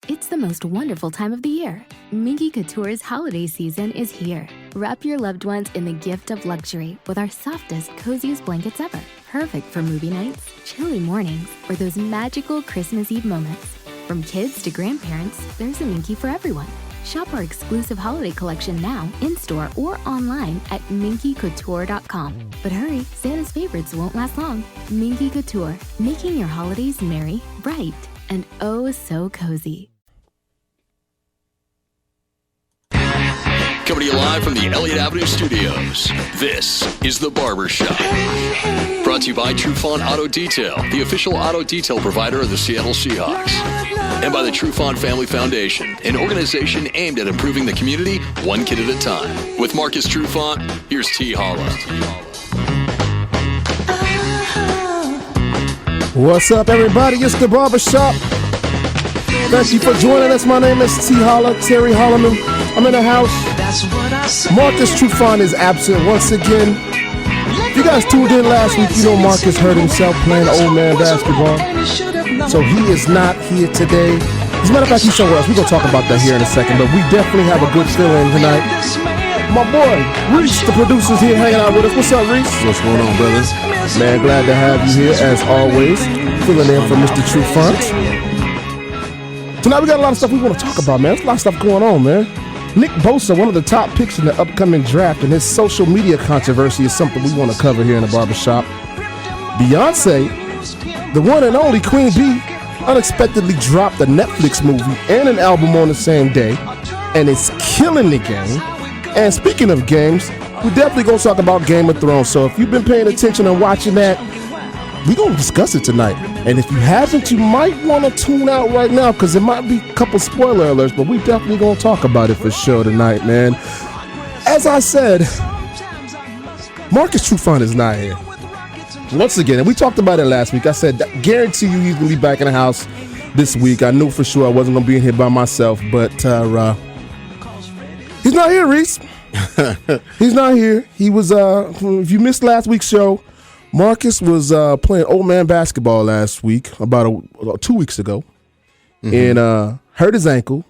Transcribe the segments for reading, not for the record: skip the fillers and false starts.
It's the most wonderful time of the year. Minky Couture's holiday season is here. Wrap your loved ones in the gift of luxury with our softest, coziest blankets ever. Perfect for movie nights, chilly mornings, or those magical Christmas Eve moments. From kids to grandparents, there's a Minky for everyone. Shop our exclusive holiday collection now, in-store or online at minkycouture.com. But hurry, Santa's favorites won't last long. Minky Couture, making your holidays merry, bright, and oh so cozy. Coming to you live from the Elliott Avenue Studios, this is The Barbershop. Brought to you by Trufant Auto Detail, the official auto detail provider of the Seattle Seahawks. And by the Trufant Family Foundation, an organization aimed at improving the community one kid at a time. With Marcus Trufant, here's T. Holla. What's up, everybody? It's The Barbershop. Thank you for joining us. My name is T. Holla, Terry Holloman. I'm in the house. Marcus Trufant is absent once again. If you guys tuned in last week, you know Marcus hurt himself playing old man basketball. So he is not here today. As a matter of fact, he's somewhere else. We're going to talk about that here in a second, but we definitely have a good feeling tonight. My boy, Reese, the producer's here hanging out with us. What's up, Reese? What's going on, brothers? Man, glad to have you here, as always. Filling in for Mr. Trufant. Tonight we got a lot of stuff we want to talk about, man. There's a lot of stuff going on, man. Nick Bosa, one of the top picks in the upcoming draft, and his social media controversy is something we want to cover here in the barbershop. Beyoncé, the one and only Queen Bee, unexpectedly dropped a Netflix movie and an album on the same day, and it's killing the game. And speaking of games, we're definitely going to talk about Game of Thrones. So if you've been paying attention and watching that, we're going to discuss it tonight. And if you haven't, you might want to tune out right now because there might be a couple spoiler alerts, but we definitely going to talk about it for sure tonight, man. As I said, Marcus Trufant is not here. Once again, and we talked about it last week. I said, guarantee you he's going to be back in the house this week. I knew for sure I wasn't going to be in here by myself, but he's not here, Reese. He's not here. He was, if you missed last week's show, Marcus was playing old man basketball last week, about 2 weeks ago, and hurt his ankle.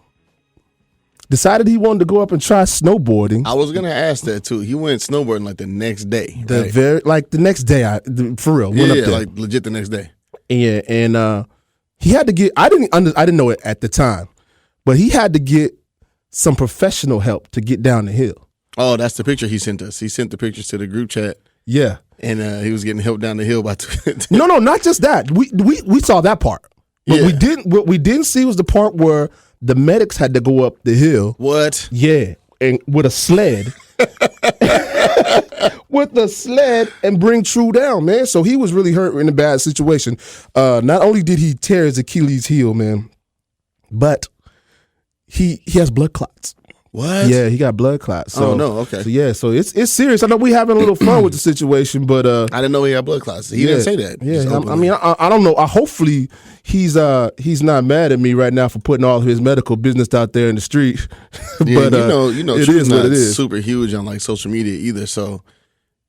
Decided he wanted to go up and try snowboarding. I was gonna ask that too. He went snowboarding like the next day. The next day, for real. Went up there. Like legit the next day. Yeah, and he had to get. I didn't know it at the time, but he had to get some professional help to get down the hill. Oh, that's the picture he sent us. He sent the pictures to the group chat. Yeah. And he was getting help down the hill by No, not just that. We saw that part. But what we didn't see was the part where the medics had to go up the hill. What? Yeah. And with a sled. With a sled and bring True down, man. So he was really hurt in a bad situation. Not only did he tear his Achilles heel, man, but he has blood clots. What? Yeah, he got blood clots. So, oh no, okay. So it's serious. I know we having a little fun with the situation, but I didn't know he had blood clots. He didn't say that. Yeah, I don't know. Hopefully he's not mad at me right now for putting all of his medical business out there in the street. Yeah, but you know, it is what it is. Super huge on like social media either. So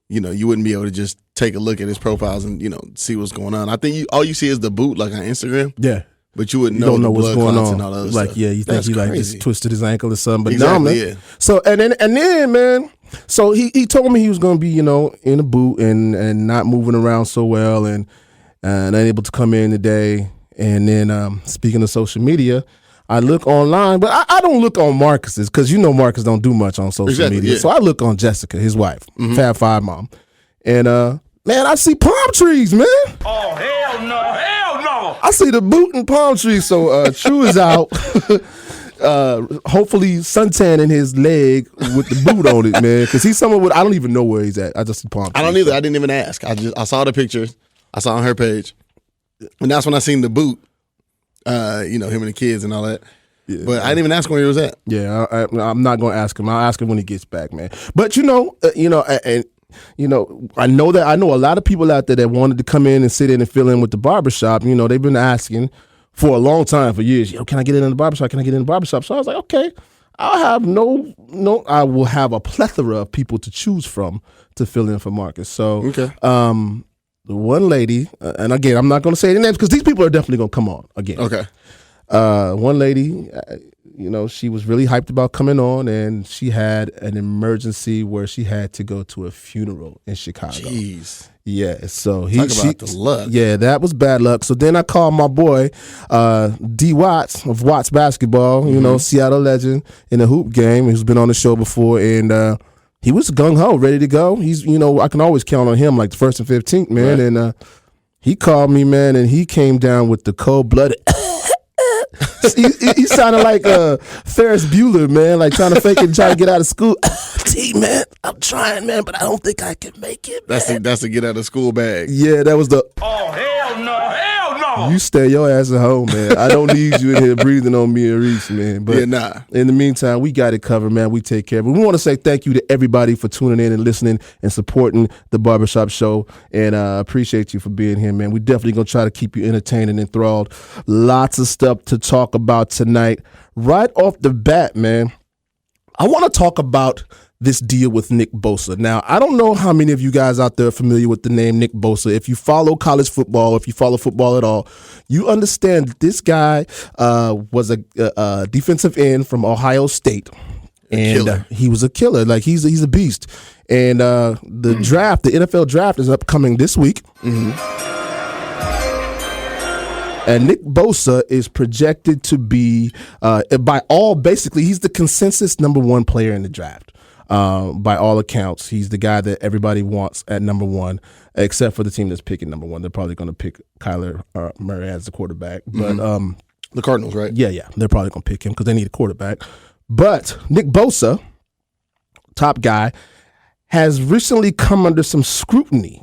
you wouldn't be able to just take a look at his profiles and see what's going on. I think all you see is the boot like on Instagram. Yeah. But you wouldn't don't know what's going on. And all that like, stuff. yeah, you think he like just twisted his ankle or something. But exactly, no, man. Yeah. So and then, man. So he told me he was gonna be, in a boot and not moving around so well and unable to come in today. And then speaking of social media, I look online, but I don't look on Marcus's because Marcus don't do much on social media. Yeah. So I look on Jessica, his wife, Fab Five mom, and man, I see palm trees, man. Oh, hell no. Hell no. I see the boot and palm trees. So True is out. Hopefully suntanning his leg with the boot on it, man. Because he's somewhere I don't even know where he's at. I just see palm trees. I don't either. I didn't even ask. I saw the pictures. I saw on her page. And that's when I seen the boot. Him and the kids and all that. Yeah, but I didn't even ask him where he was at. Yeah, I'm not going to ask him. I'll ask him when he gets back, man. But I know a lot of people out there that wanted to come in and sit in and fill in with the barbershop. They've been asking for a long time, for years. Can I get in the barbershop? Can I get in the barbershop? So I was like, okay, I will have a plethora of people to choose from to fill in for Marcus. So, okay. The one lady, and again, I'm not going to say any names because these people are definitely going to come on again. Okay. One lady, she was really hyped about coming on, and she had an emergency where she had to go to a funeral in Chicago. Jeez. Yeah, so Talk about the luck. Yeah, that was bad luck. So then I called my boy, D. Watts of Watts Basketball, Seattle legend in the hoop game, who's been on the show before, and he was gung-ho, ready to go. He's, I can always count on him like the 1st and 15th, man. Right. And he called me, man, and he came down with the cold-blooded. he sounded like Ferris Bueller, man, like trying to fake it and trying to get out of school. T, man, I'm trying, man, but I don't think I can make it, man. That's the get out of school bag. Yeah, that was the. Oh, hell no. You stay your ass at home, man. I don't need you in here breathing on me and Reese, man. But in the meantime, we got it covered, man. We take care of it. We want to say thank you to everybody for tuning in and listening and supporting the Barbershop Show. And appreciate you for being here, man. We definitely going to try to keep you entertained and enthralled. Lots of stuff to talk about tonight. Right off the bat, man, I want to talk about this deal with Nick Bosa. Now, I don't know how many of you guys out there are familiar with the name Nick Bosa. If you follow college football, if you follow football at all, you understand that this guy was a defensive end from Ohio State. And he was a killer. Like, he's a beast. And the draft, the NFL draft is upcoming this week. Mm-hmm. And Nick Bosa is projected to be, basically, he's the consensus number one player in the draft. By all accounts, he's the guy that everybody wants at number one, except for the team that's picking number one. They're probably going to pick Kyler Murray as the quarterback. But the Cardinals, right? Yeah. They're probably going to pick him because they need a quarterback. But Nick Bosa, top guy, has recently come under some scrutiny.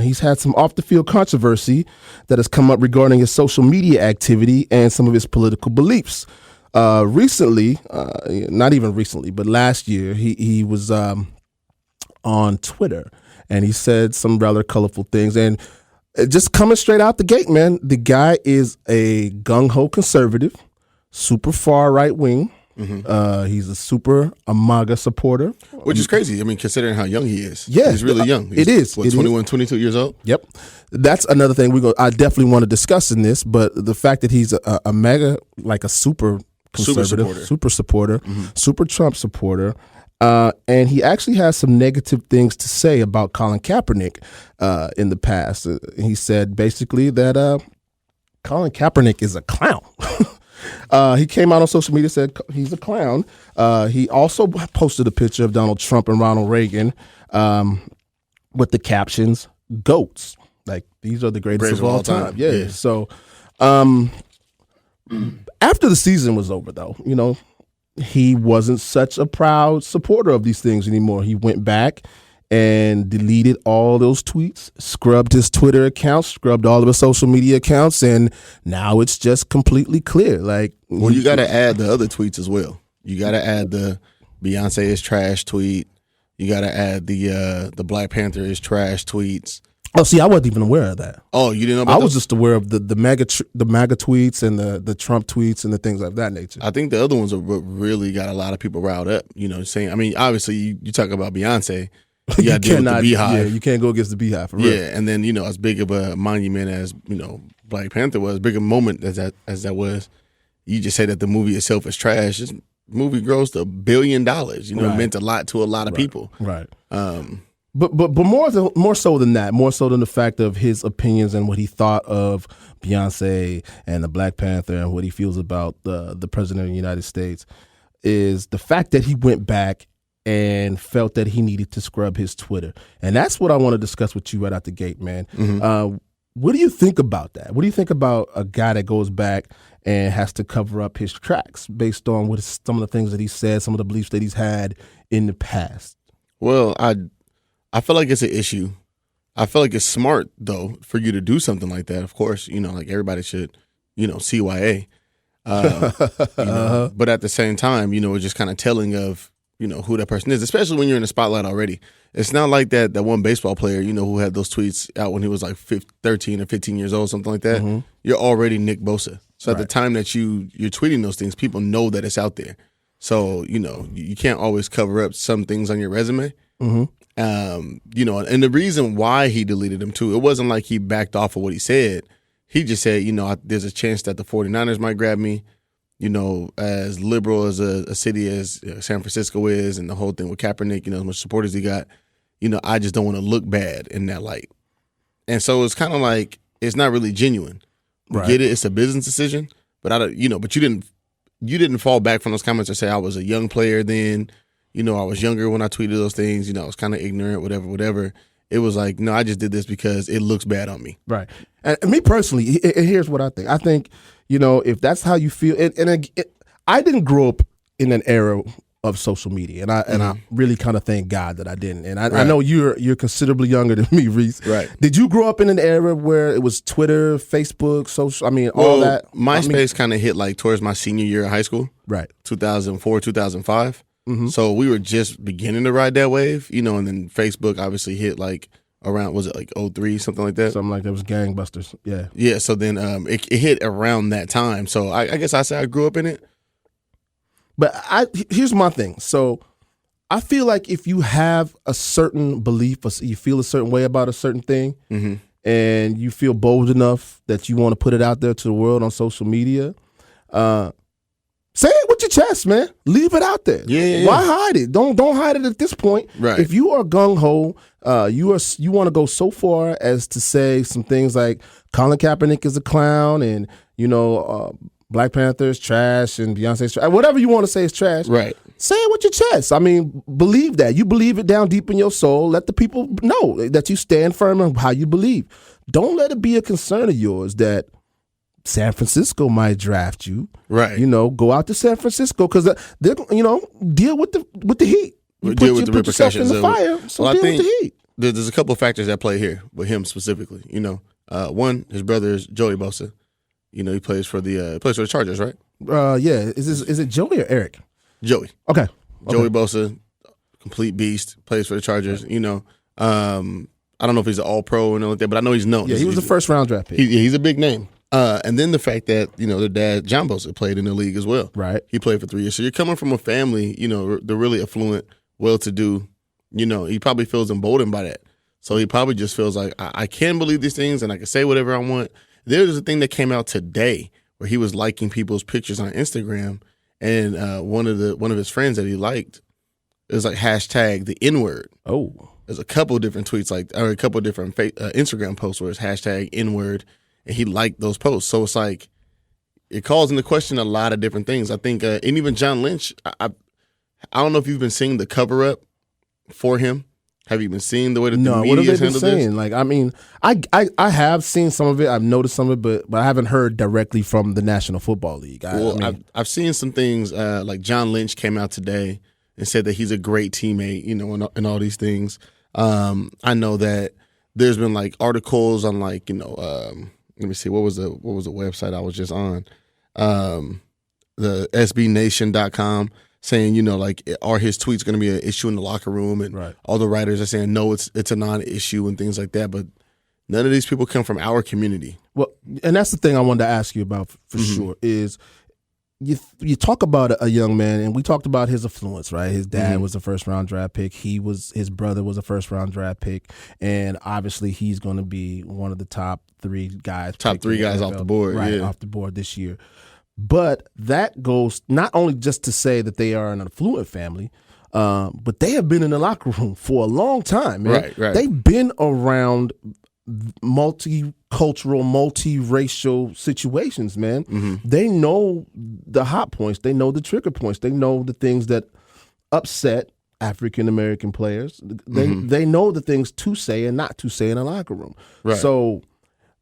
He's had some off-the-field controversy that has come up regarding his social media activity and some of his political beliefs. Recently, not even recently, but last year, he was on Twitter, and he said some rather colorful things. And just coming straight out the gate, man, the guy is a gung-ho conservative, super far right-wing. Mm-hmm. He's a super MAGA supporter. Which is crazy. I mean, considering how young he is. Yeah. He's really young. He's, 21, 22 years old? Yep. That's another thing I definitely want to discuss in this, but the fact that he's a MAGA, like a super conservative, super supporter, super Trump supporter, and he actually has some negative things to say about Colin Kaepernick in the past. He said basically that Colin Kaepernick is a clown. He came out on social media, said he's a clown. He also posted a picture of Donald Trump and Ronald Reagan with the captions, "GOATs." Like, these are the greatest of all time. Yeah. So after the season was over, though, he wasn't such a proud supporter of these things anymore. He went back and deleted all those tweets, scrubbed his Twitter account, scrubbed all of his social media accounts, and now it's just completely clear. Like, well, you got to add the other tweets as well. You got to add the Beyoncé is trash tweet. You got to add the Black Panther is trash tweets. Oh, see, I wasn't even aware of that. Oh, you didn't know about I was just aware of the MAGA tweets and the Trump tweets and the things of that nature. I think the other ones are what really got a lot of people riled up. Saying, I mean, obviously, you talk about Beyonce. You got to deal with the Beehive. Yeah, you can't go against the Beehive for real. Yeah, and then as big of a monument as Black Panther was, big a moment as that was, you just say that the movie itself is trash. This movie grossed $1 billion. It meant a lot to a lot of people. Right. But more so than that, more so than the fact of his opinions and what he thought of Beyonce and the Black Panther and what he feels about the president of the United States, is the fact that he went back and felt that he needed to scrub his Twitter. And that's what I want to discuss with you right out the gate, man. Mm-hmm. What do you think about that? What do you think about a guy that goes back and has to cover up his tracks based on some of the things that he said, some of the beliefs that he's had in the past? Well, I feel like it's an issue. I feel like it's smart, though, for you to do something like that. Of course, like everybody should, CYA. But at the same time, it's just kind of telling of, who that person is, especially when you're in the spotlight already. It's not like that one baseball player, who had those tweets out when he was like 13 or 15 years old, something like that. Mm-hmm. You're already Nick Bosa. So at the time that you're tweeting those things, people know that it's out there. So, you can't always cover up some things on your resume. Mm-hmm. And the reason why he deleted them too, it wasn't like he backed off of what he said. he just said, there's a chance that the 49ers might grab me. As liberal as a city as San Francisco is, and the whole thing with Kaepernick, as much support as he got, I just don't want to look bad in that light. And so it's kind of like it's not really genuine. Right. Get it? It's a business decision, but but you didn't fall back from those comments or say I was a young player then. I was younger when I tweeted those things. I was kind of ignorant, whatever. It was like, no, I just did this because it looks bad on me. Right. And me personally, here's what I think. I think, if that's how you feel, I didn't grow up in an era of social media, and I really kind of thank God that I didn't. And I know you're considerably younger than me, Reese. Right. Did you grow up in an era where it was Twitter, Facebook, social? All that. MySpace kind of hit like towards my senior year of high school. Right. 2004, 2005. Mm-hmm. So we were just beginning to ride that wave, and then Facebook obviously hit like around, was it like 03, something like that? Something like that. It was gangbusters. Yeah. Yeah. So then it hit around that time. So I guess I say I grew up in it. But here's my thing. So I feel like if you have a certain belief, or you feel a certain way about a certain thing, mm-hmm. and you feel bold enough that you want to put it out there to the world on social media, say it with your chest, man. Leave it out there. Yeah. Why hide it? Don't hide it at this point. Right. If you are gung ho, you want to go so far as to say some things like Colin Kaepernick is a clown, and Black Panther is trash, and Beyonce's trash. Whatever you want to say is trash. Right. Say it with your chest. Believe that. You believe it down deep in your soul. Let the people know that you stand firm on how you believe. Don't let it be a concern of yours that San Francisco might draft you. Right. Go out to San Francisco because they're deal with the heat. Deal with the repercussions in the fire. So deal with the heat. There's a couple of factors that play here with him specifically. One, his brother is Joey Bosa. He plays for the Chargers, right? Yeah. Is it Joey or Eric? Joey. Okay. Joey Bosa, complete beast, plays for the Chargers. Right. I don't know if he's an All-Pro or anything like that, but I know he's known. Yeah, he was a first-round draft pick. He's a big name. And then the fact that their dad John Bosa played in the league as well. Right. He played for 3 years. So you're coming from a family, they're really affluent, well-to-do. He probably feels emboldened by that. So he probably just feels like I can believe these things and I can say whatever I want. There's a thing that came out today where he was liking people's pictures on Instagram, and one of his friends that he liked, it was like hashtag the N-word. Oh, there's a couple different tweets or a couple different Instagram posts where it's hashtag N-word, and he liked those posts. So it's like it calls into question a lot of different things. I think, and even John Lynch, I don't know if you've been seeing the cover up for him. Have you been seeing the way that the media has handled this? Like, I have seen some of it. I've noticed some of it, but I haven't heard directly from the National Football League. I've seen some things like John Lynch came out today and said that he's a great teammate, and all these things. I know that there's been like articles on like, let me see, what was the website I was just on? The SBNation.com. Saying, like, are his tweets going to be an issue in the locker room? And right. All the writers are saying, no, it's a non-issue and things like that. But none of these people come from our community. Well, and that's the thing I wanted to ask you about for sure is you talk about a young man, and we talked about his affluence, right? His dad was a first-round draft pick. His brother was a first-round draft pick. And obviously he's going to be one of the top three guys. Top three guys off the board. Right, off the board this year. But that goes not only just to say that they are an affluent family, but they have been in the locker room for a long time, man. Right. They've been around multicultural, multiracial situations, man. Mm-hmm. They know the hot points. They know the trigger points. They know the things that upset African-American players. They know the things to say and not to say in a locker room. Right. So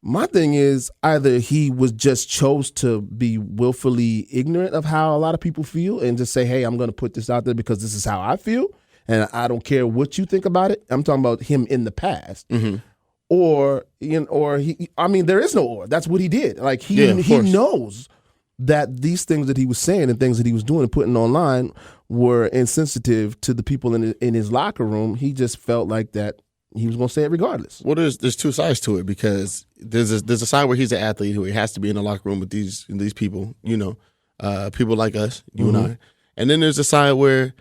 my thing is either he was just chose to be willfully ignorant of how a lot of people feel and just say, hey, I'm going to put this out there because this is how I feel, and I don't care what you think about it. I'm talking about him in the past. Mm-hmm. Or he, there is no or. That's what he did. Like he knows that these things that he was saying and things that he was doing and putting online were insensitive to the people in his locker room. He just felt like that he was going to say it regardless. Well, there's two sides to it because there's a side where he's an athlete who he has to be in the locker room with these people, people like us, you and I. And then there's a side where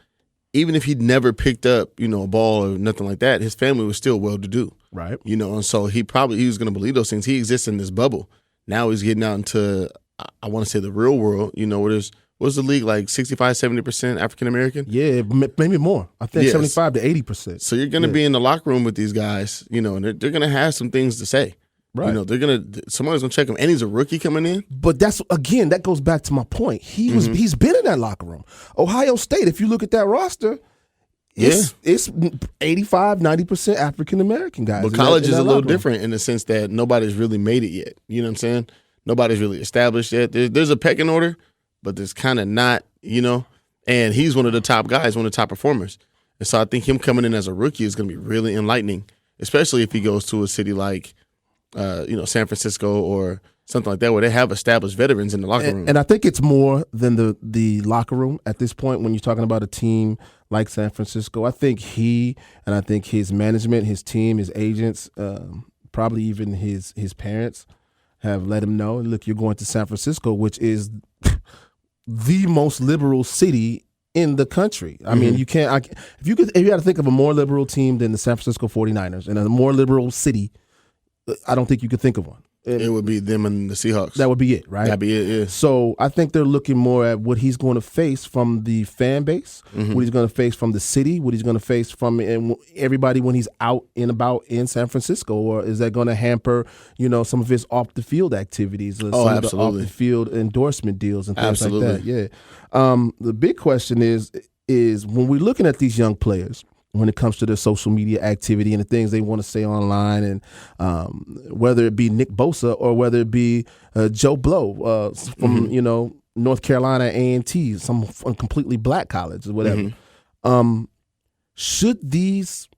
even if he'd never picked up, a ball or nothing like that, his family was still well-to-do. Right. And so he was going to believe those things. He exists in this bubble Now he's getting out into, I want to say, the real world, where what's the league like 65, 70% African American? Yeah, maybe more. I think 75 to 80%. So you're going to be in the locker room with these guys, and they're going to have some things to say. Right. Somebody's going to check him, and he's a rookie coming in. But that goes back to my point. He's been in that locker room. Ohio State, if you look at that roster, it's 85, 90% African American guys. But college is a little different in the sense that nobody's really made it yet. You know what I'm saying? Nobody's really established yet. There's a pecking order, but there's kind of not, and he's one of the top guys, one of the top performers. And so I think him coming in as a rookie is going to be really enlightening, especially if he goes to a city like, San Francisco or something like that, where they have established veterans in the locker room. And I think it's more than the locker room at this point when you're talking about a team like San Francisco. I think his management, his team, his agents, probably even his parents have let him know, look, you're going to San Francisco, which is the most liberal city in the country. I mean, you can't. If you had to think of a more liberal team than the San Francisco 49ers and a more liberal city, I don't think you could think of one. It would be them and the Seahawks. That would be it, right? That'd be it, yeah. So I think they're looking more at what he's going to face from the fan base, what he's going to face from the city, what he's going to face from everybody when he's out and about in San Francisco, or is that going to hamper, some of his off-the-field activities, or some of the off-the-field endorsement deals and things like that? Yeah. The big question is when we're looking at these young players, when it comes to their social media activity and the things they want to say online, and whether it be Nick Bosa or whether it be Joe Blow from North Carolina A&T, some completely black college or whatever. Should these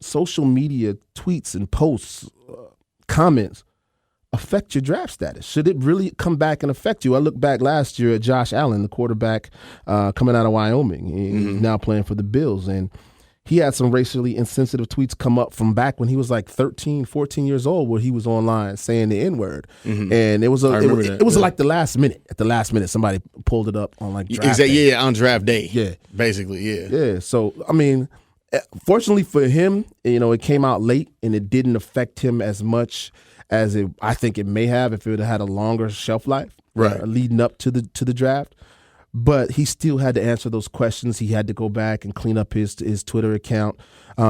social media tweets and posts, comments affect your draft status? Should it really come back and affect you? I look back last year at Josh Allen, the quarterback coming out of Wyoming. He's now playing for the Bills, and he had some racially insensitive tweets come up from back when he was like 13, 14 years old, where he was online saying the N-word. And it was like the last minute. At the last minute, somebody pulled it up on like draft day. Yeah, on draft day. Yeah. Basically, yeah. Yeah, so, I mean, fortunately for him, it came out late and it didn't affect him as much as I think it may have if it had a longer shelf life leading up to the draft. But he still had to answer those questions. He had to go back and clean up his Twitter account.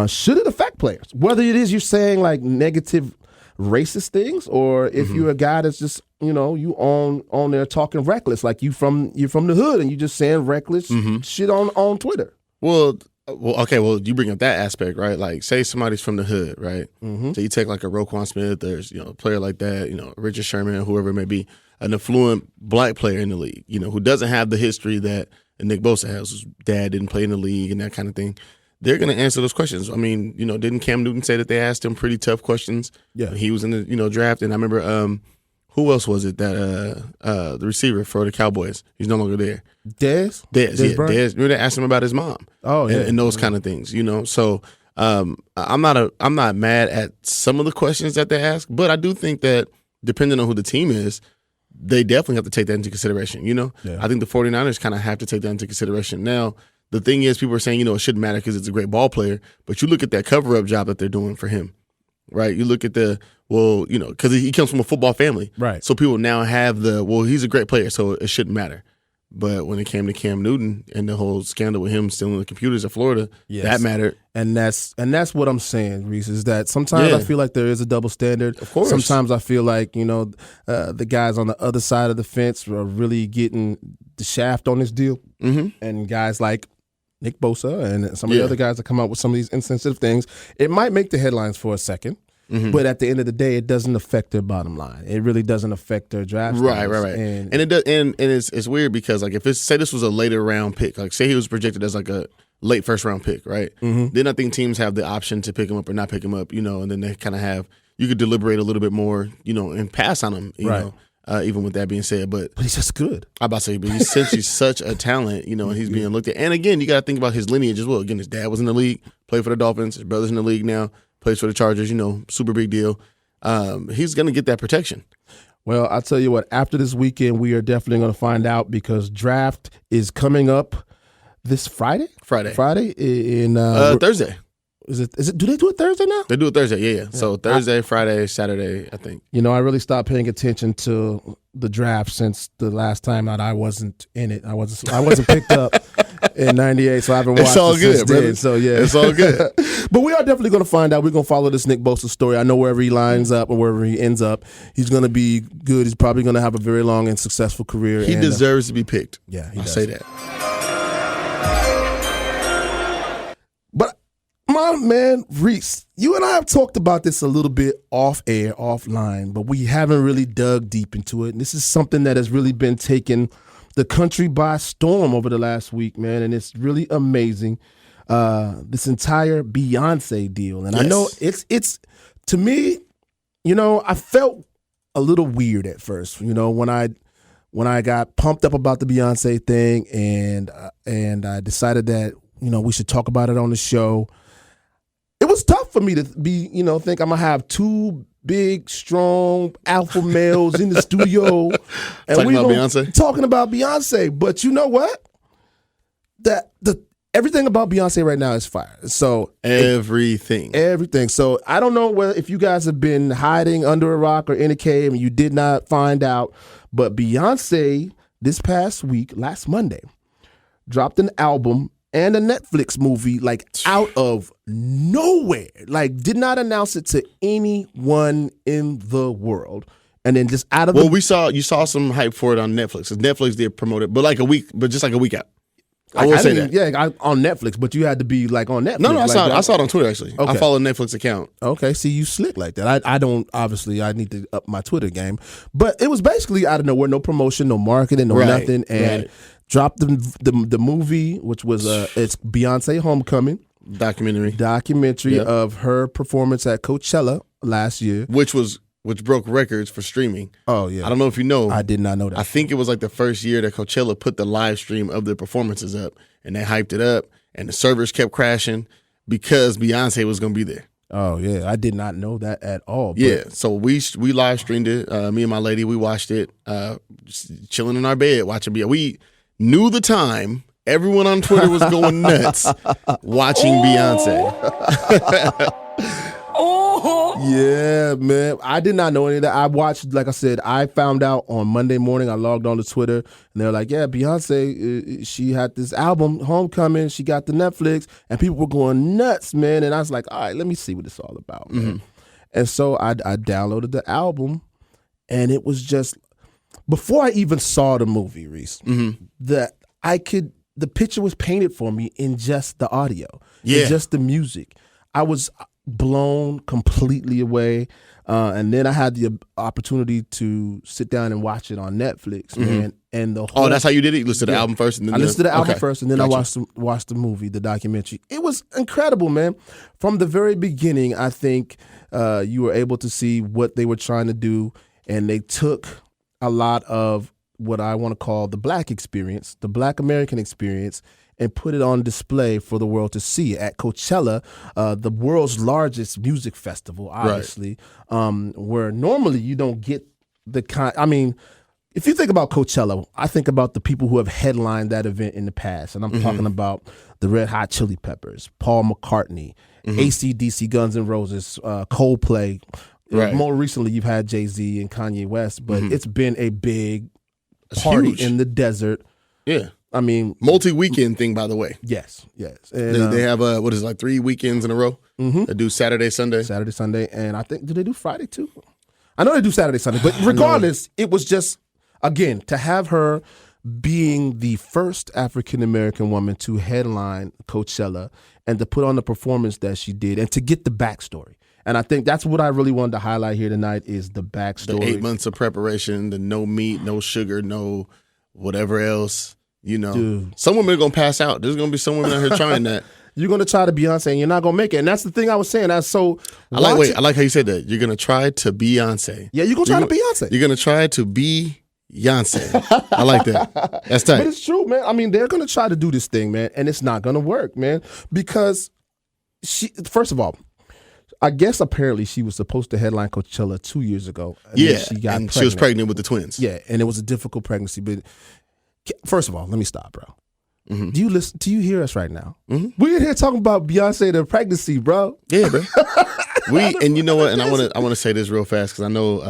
Should it affect players? Whether it is you're saying like negative racist things, or if you're a guy that's just, you on there talking reckless, like you're from the hood and you just saying reckless shit on Twitter. Well, you bring up that aspect, right? Like, say somebody's from the hood, right? So you take like a Roquan Smith, there's, a player like that, Richard Sherman, whoever it may be, an affluent black player in the league, who doesn't have the history that Nick Bosa has, whose dad didn't play in the league and that kind of thing. They're going to answer those questions. I mean, didn't Cam Newton say that they asked him pretty tough questions? Yeah. He was in the, draft. And I remember, who else was it that, the receiver for the Cowboys, he's no longer there. Dez. Remember they asked him about his mom. Oh, yeah. And those kind of things, So, I'm not mad at some of the questions that they ask, but I do think that depending on who the team is, they definitely have to take that into consideration, Yeah. I think the 49ers kind of have to take that into consideration. Now, the thing is, people are saying, it shouldn't matter because it's a great ball player, but you look at that cover-up job that they're doing for him, right? You look at because he comes from a football family. Right. So people now have he's a great player, so it shouldn't matter. But when it came to Cam Newton and the whole scandal with him stealing the computers at Florida, that mattered. And that's what I'm saying, Reese, is that sometimes I feel like there is a double standard. Of course. Sometimes I feel like, the guys on the other side of the fence are really getting the shaft on this deal. And guys like Nick Bosa and some of the other guys that come out with some of these insensitive things, it might make the headlines for a second. But at the end of the day, it doesn't affect their bottom line. It really doesn't affect their draft. Right. And it does, and it's weird because like if say this was a later round pick, like say he was projected as like a late first round pick, right? Then I think teams have the option to pick him up or not pick him up, and then they kind of you could deliberate a little bit more, and pass on him, you know. Even with that being said, but he's just good. I'm about to say, but he's essentially such a talent, and he's being looked at. And again, you got to think about his lineage as well. Again, his dad was in the league, played for the Dolphins. His brother's in the league now, plays for the Chargers. Super big deal. He's going to get that protection. Well, I'll tell you what. After this weekend, we are definitely going to find out because draft is coming up this Friday. Thursday. Is it? Do they do it Thursday now? They do it Thursday, yeah. So Thursday, Friday, Saturday, I think. You know, I really stopped paying attention to the draft since the last time that I wasn't in it. I wasn't picked up in '98, so I haven't watched It's all it good, since brother. then. So yeah, It's all good. But we are definitely going to find out. We're going to follow this Nick Bosa story. I know wherever he lines up or wherever he ends up, he's going to be good. He's probably going to have a very long and successful career. He deserves to be picked. Yeah, I'll say that. But my man Reese, you and I have talked about this a little bit off air, offline, but we haven't really dug deep into it. And this is something that has really been taking the country by storm over the last week, man. And it's really amazing. This entire Beyonce deal. And I know it's to me, you know, I felt a little weird at first, you know, when I got pumped up about the Beyonce thing and I decided that, you know, we should talk about it on the show. It was tough for me to be, you know, think I'm going to have two big, strong alpha males in the studio. And talking about Beyonce. But you know what? Everything about Beyonce right now is fire. So everything. So I don't know if you guys have been hiding under a rock or in a cave and you did not find out, but Beyonce this past week, last Monday, dropped an album and a Netflix movie like out of nowhere. Like did not announce it to anyone in the world. And then just out of you saw some hype for it on Netflix. Netflix did promote it, but just like a week out. I will say that. Yeah, on Netflix, but you had to be like on Netflix. No, I saw it on Twitter actually. Okay. I follow a Netflix account. Okay, see, you slick like that. I don't, obviously, I need to up my Twitter game. But it was basically out of nowhere, no promotion, no marketing, no nothing. And dropped the movie, which was it's Beyonce Homecoming. Documentary of her performance at Coachella last year. Which broke records for streaming. Oh, yeah. I don't know if you know. I did not know that. I think it was like the first year that Coachella put the live stream of their performances up, and they hyped it up, and the servers kept crashing because Beyonce was going to be there. Oh, yeah. I did not know that at all. Yeah, so we live streamed it. Me and my lady, we watched it, just chilling in our bed watching Beyonce. We knew the time. Everyone on Twitter was going nuts watching Beyonce. Yeah, man. I did not know any of that. I watched, like I said, I found out on Monday morning. I logged on to Twitter, and they're like, yeah, Beyonce, she had this album, Homecoming. She got the Netflix, and people were going nuts, man. And I was like, all right, let me see what it's all about, man. Mm-hmm. And so I downloaded the album, and it was just, before I even saw the movie, Reese, the picture was painted for me in just the audio, in just the music. I was blown completely away. And then I had the opportunity to sit down and watch it on Netflix, man. And the whole, that's how you did it? You listened to the album first? And then I listened to the album first, and then I watched the movie, the documentary. It was incredible, man. From the very beginning, I think you were able to see what they were trying to do, and they took a lot of what I want to call the Black experience, the Black American experience, and put it on display for the world to see at Coachella, the world's largest music festival, obviously, where normally you don't get the kind. I mean, if you think about Coachella, I think about the people who have headlined that event in the past, and I'm talking about the Red Hot Chili Peppers, Paul McCartney, AC/DC, Guns N' Roses, Coldplay. Right. More recently, you've had Jay-Z and Kanye West, but it's been a big party in the desert. Yeah. I mean, multi-weekend thing, by the way. Yes. And, they have 3 weekends in a row? They do Saturday, Sunday, and I think, do they do Friday too? I know they do Saturday, Sunday, but regardless, it was just, again, to have her being the first African-American woman to headline Coachella and to put on the performance that she did and to get the backstory. And I think that's what I really wanted to highlight here tonight is the backstory. The 8 months of preparation, the no meat, no sugar, no whatever else. You know, dude, some women are going to pass out. There's going to be some women out here trying that. You're going to try to Beyonce and you're not going to make it. And that's the thing I was saying. I like how you said that. You're going to try to Beyonce. Yeah, you're going to try to Beyonce. You're going to try to be Beyonce. I like that. That's tight. But it's true, man. I mean, they're going to try to do this thing, man, and it's not going to work, man, because first of all, I guess apparently she was supposed to headline Coachella 2 years ago. And she got pregnant. She was pregnant with the twins. Yeah, and it was a difficult pregnancy. But first of all, let me stop, bro. Do you listen? Do you hear us right now? We're here talking about Beyonce and her pregnancy, bro. Yeah, bro. And you know what? And I want to say this real fast because I know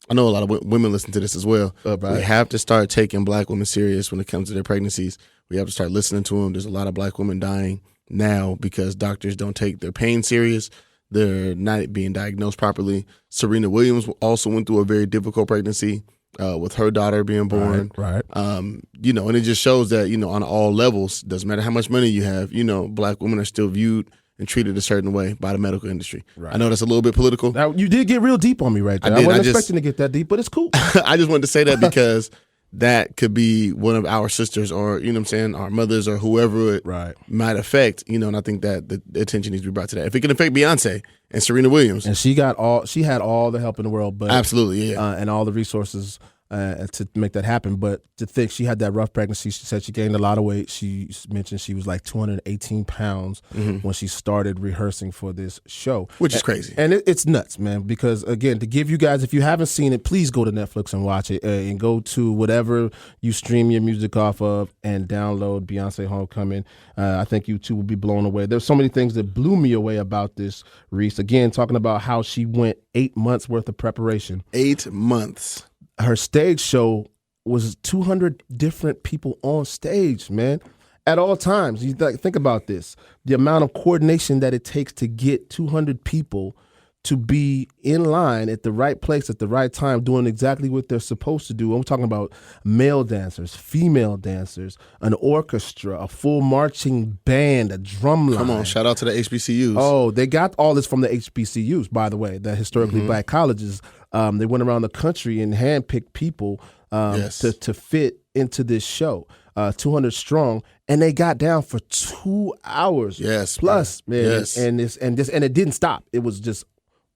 a lot of women listen to this as well. Right. We have to start taking black women serious when it comes to their pregnancies. We have to start listening to them. There's a lot of black women dying now because doctors don't take their pain serious. They're not being diagnosed properly. Serena Williams also went through a very difficult pregnancy with her daughter being born. Right. And it just shows that, on all levels, doesn't matter how much money you have, black women are still viewed and treated a certain way by the medical industry. Right. I know that's a little bit political. Now, you did get real deep on me right there. I wasn't expecting to get that deep, but it's cool. I just wanted to say that because that could be one of our sisters or, our mothers or whoever it might affect, and I think that the attention needs to be brought to that. If it can affect Beyonce and Serena Williams. And she had all the help in the world. But absolutely, yeah. And all the resources to make that happen. But to think she had that rough pregnancy, she said she gained a lot of weight. She mentioned she was like 218 pounds when she started rehearsing for this show. Which is crazy. And it's nuts, man, because, again, to give you guys, if you haven't seen it, please go to Netflix and watch it and go to whatever you stream your music off of and download Beyonce Homecoming. I think you two will be blown away. There's so many things that blew me away about this, Reese. Again, talking about how she went 8 months worth of preparation. 8 months. Her stage show was 200 different people on stage, man, at all times. You think about this, the amount of coordination that it takes to get 200 people to be in line at the right place at the right time, doing exactly what they're supposed to do. I'm talking about male dancers, female dancers, an orchestra, a full marching band, a drum line. Come on, shout out to the HBCUs. Oh, they got all this from the HBCUs, by the way, the historically black colleges. They went around the country and handpicked people to fit into this show, 200 strong, and they got down for 2 hours. Yes, plus, man. Yes. And it didn't stop. It was just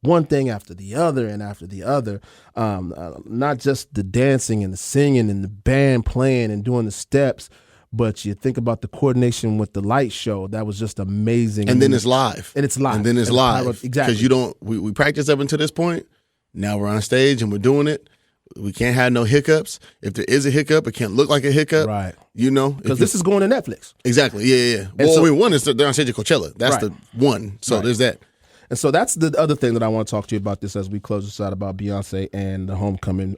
one thing after the other and after the other. Not just the dancing and the singing and the band playing and doing the steps, but you think about the coordination with the light show. That was just amazing. And then it's live. And it's live. And then it's live. Exactly. Because we practiced up until this point. Now we're on stage and we're doing it. We can't have no hiccups. If there is a hiccup, it can't look like a hiccup. Right. Because this is going to Netflix. Exactly. Yeah. One is they're on stage at Coachella. That's the one. So there's that. And so that's the other thing that I want to talk to you about this as we close this out about Beyonce and the Homecoming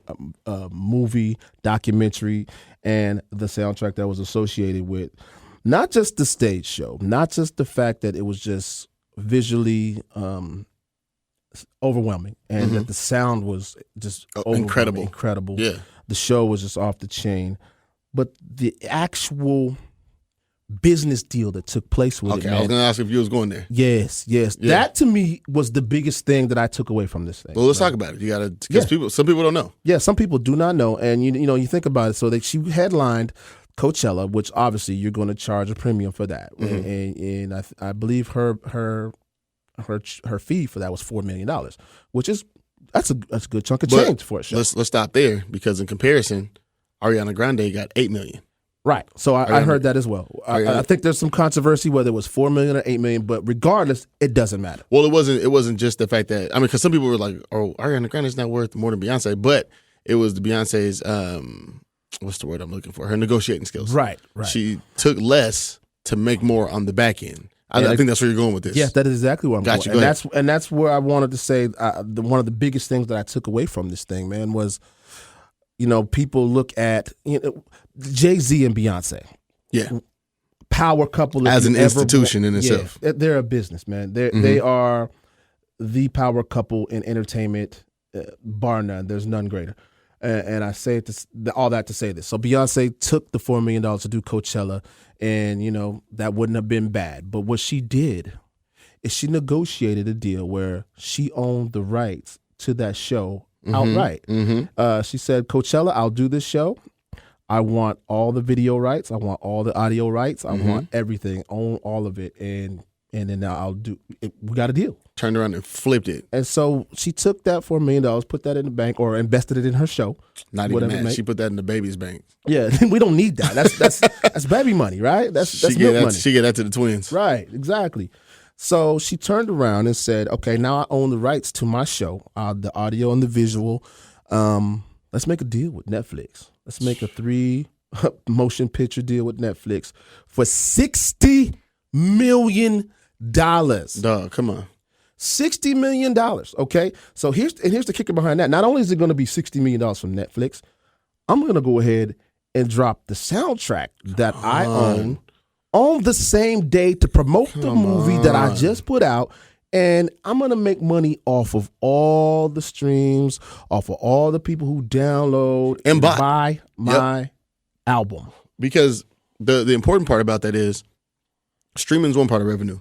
movie, documentary, and the soundtrack that was associated with not just the stage show, not just the fact that it was just visually overwhelming and that the sound was just incredible. Yeah. The show was just off the chain. But the actual business deal that took place with it, man. I was going to ask if you was going there. Yes. Yeah. That to me was the biggest thing that I took away from this thing. Well, let's talk about it. You got to, because some people don't know. Yeah, some people do not know. And you think about it. So she headlined Coachella, which obviously you're going to charge a premium for that. And I believe her fee for that was $4 million, which is that's a good chunk of change for a show. Let's stop there, because in comparison, Ariana Grande got $8 million. Right. So I heard that as well. I think there's some controversy whether it was $4 million or $8 million, but regardless, it doesn't matter. Well, it wasn't just the fact that, because some people were like, "Oh, Ariana Grande's not worth more than Beyonce," but it was the Beyonce's what's the word I'm looking for? Her negotiating skills. Right. She took less to make more on the back end. I think that's where you're going with this. Yes, that is exactly where I'm going. Go ahead. And that's where I wanted to say one of the biggest things that I took away from this thing, man, was people look at Jay-Z and Beyonce. Yeah. Power couple. As an institution in itself. They're a business, man. They are the power couple in entertainment, bar none. There's none greater. And I say all that to say this. So Beyonce took the $4 million to do Coachella, and, that wouldn't have been bad. But what she did is she negotiated a deal where she owned the rights to that show outright. She said, Coachella, I'll do this show. I want all the video rights. I want all the audio rights. I want everything, own all of it. And then I'll do it. We got a deal. Turned around and flipped it. And so she took that $4 million, put that in the bank, or invested it in her show. Not even that. She put that in the baby's bank. Yeah, we don't need that. That's baby money, right? That's milk money. She gave that to the twins. Right, exactly. So she turned around and said, okay, now I own the rights to my show, the audio and the visual. Let's make a deal with Netflix. Let's make a 3 motion picture deal with Netflix for $60 million. Dog, come on. $60 million, okay? So here's the kicker behind that. Not only is it going to be $60 million from Netflix, I'm going to go ahead and drop the soundtrack that I own on the same day to promote the movie that I just put out, and I'm going to make money off of all the streams, off of all the people who download and buy my album. Because the important part about that is streaming is one part of revenue.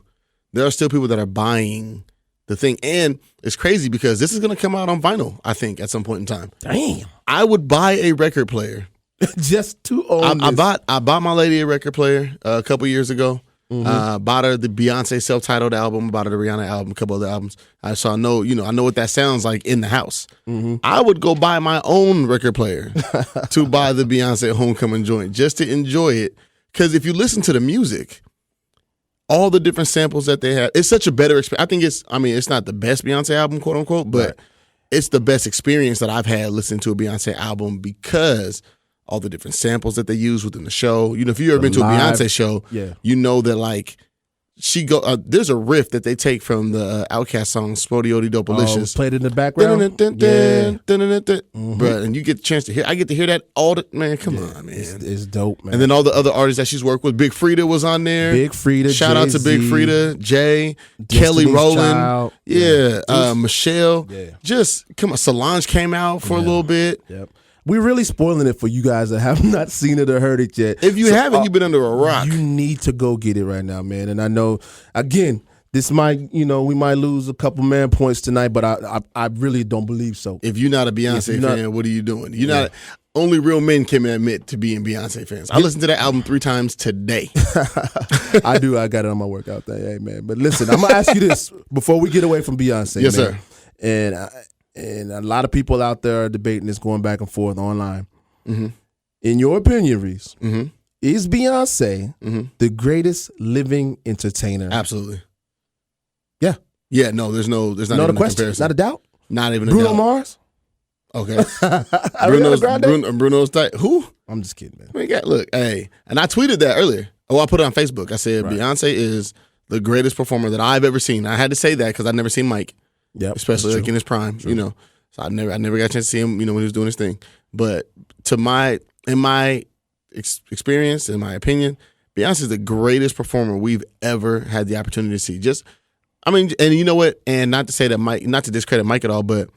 There are still people that are buying the thing. And it's crazy because this is going to come out on vinyl, I think, at some point in time. Damn. I would buy a record player. Just to own I bought my lady a record player a couple years ago. Bought her the Beyonce self-titled album, bought her the Rihanna album, a couple other albums. So I know what that sounds like in the house. I would go buy my own record player to buy the Beyonce Homecoming joint just to enjoy it. Because if you listen to the music, all the different samples that they have, it's such a better experience. I think it's not the best Beyonce album, quote unquote, but it's the best experience that I've had listening to a Beyonce album because all the different samples that they use within the show. If you've ever been to a Beyonce show, you know that like there's a riff that they take from the Outkast song "Spodioti Dopalicious." Played in the background. Bruh, and you get the chance to hear. I get to hear that all the man. Come on, man, it's dope, man. And then all the other artists that she's worked with. Big Frida was on there. Big Frida. Shout out to Big Frida, Jay, Kelly Rowland, Michelle. Yeah. Just come on. Solange came out for a little bit. Yep. We're really spoiling it for you guys that have not seen it or heard it yet. If you haven't, you've been under a rock. You need to go get it right now, man. And I know, again, this might, we might lose a couple man points tonight, but I really don't believe so. If you're not a Beyonce fan, what are you doing? You're not. Only real men can admit to being Beyonce fans. I listened to that album 3 times today. I do. I got it on my workout thing. Hey, man. But listen, I'm going to ask you this before we get away from Beyonce. Yes, man. sir. And a lot of people out there are debating this, going back and forth online. In your opinion, Reese, is Beyonce the greatest living entertainer? Absolutely. Yeah. Yeah, no, there's not even a a question. comparison. Not a doubt. Not even a Bruno doubt. Mars? Okay. Bruno's tight. Who? I'm just kidding, man. Look, hey, and I tweeted that earlier. I put it on Facebook. I said Beyonce is the greatest performer that I've ever seen. I had to say that because I'd never seen Mike. Yep, especially like in his prime, So I never got a chance to see him, when he was doing his thing. But in my experience, in my opinion, Beyonce is the greatest performer we've ever had the opportunity to see. And you know what? And not to say that Mike, not to discredit Mike at all, but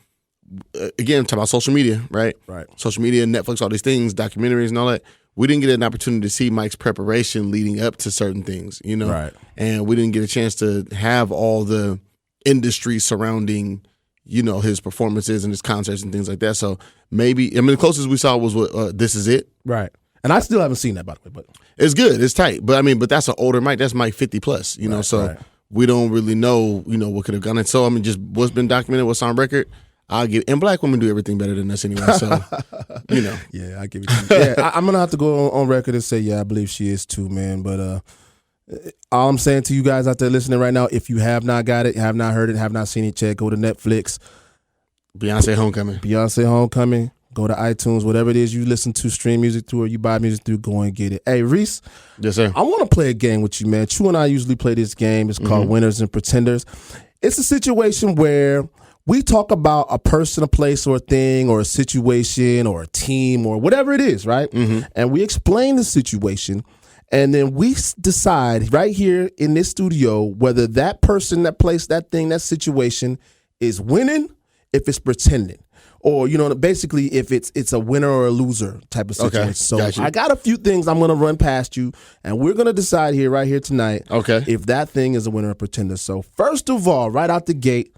again, talk about social media, right? Right. Social media, Netflix, all these things, documentaries and all that. We didn't get an opportunity to see Mike's preparation leading up to certain things, Right. And we didn't get a chance to have all the industry surrounding, his performances and his concerts and things like that. So maybe, the closest we saw was what This Is It. Right. And I still haven't seen that, by the way. But it's good. It's tight. But but that's an older Mike. That's Mike 50 plus, so we don't really know, what could have gone. And so, just what's been documented, what's on record, and black women do everything better than us anyway. So, Yeah, I give it to you. Yeah, I'm going to have to go on record and say, I believe she is too, man. But all I'm saying to you guys out there listening right now, if you have not got it, have not heard it, have not seen it yet, go to Netflix. Beyonce Homecoming. Go to iTunes, whatever it is you listen to, stream music through, or you buy music through, go and get it. Hey, Reese. Yes, sir. I want to play a game with you, man. True and I usually play this game. It's called Winners and Pretenders. It's a situation where we talk about a person, a place, or a thing, or a situation, or a team, or whatever it is, right? And we explain the situation. And then we decide right here in this studio whether that person, that place, that thing, that situation is winning, if it's pretending. Or, basically if it's a winner or a loser type of situation. Okay, so gotcha. I got a few things I'm going to run past you, and we're going to decide right here tonight if that thing is a winner or pretender. So first of all, right out the gate,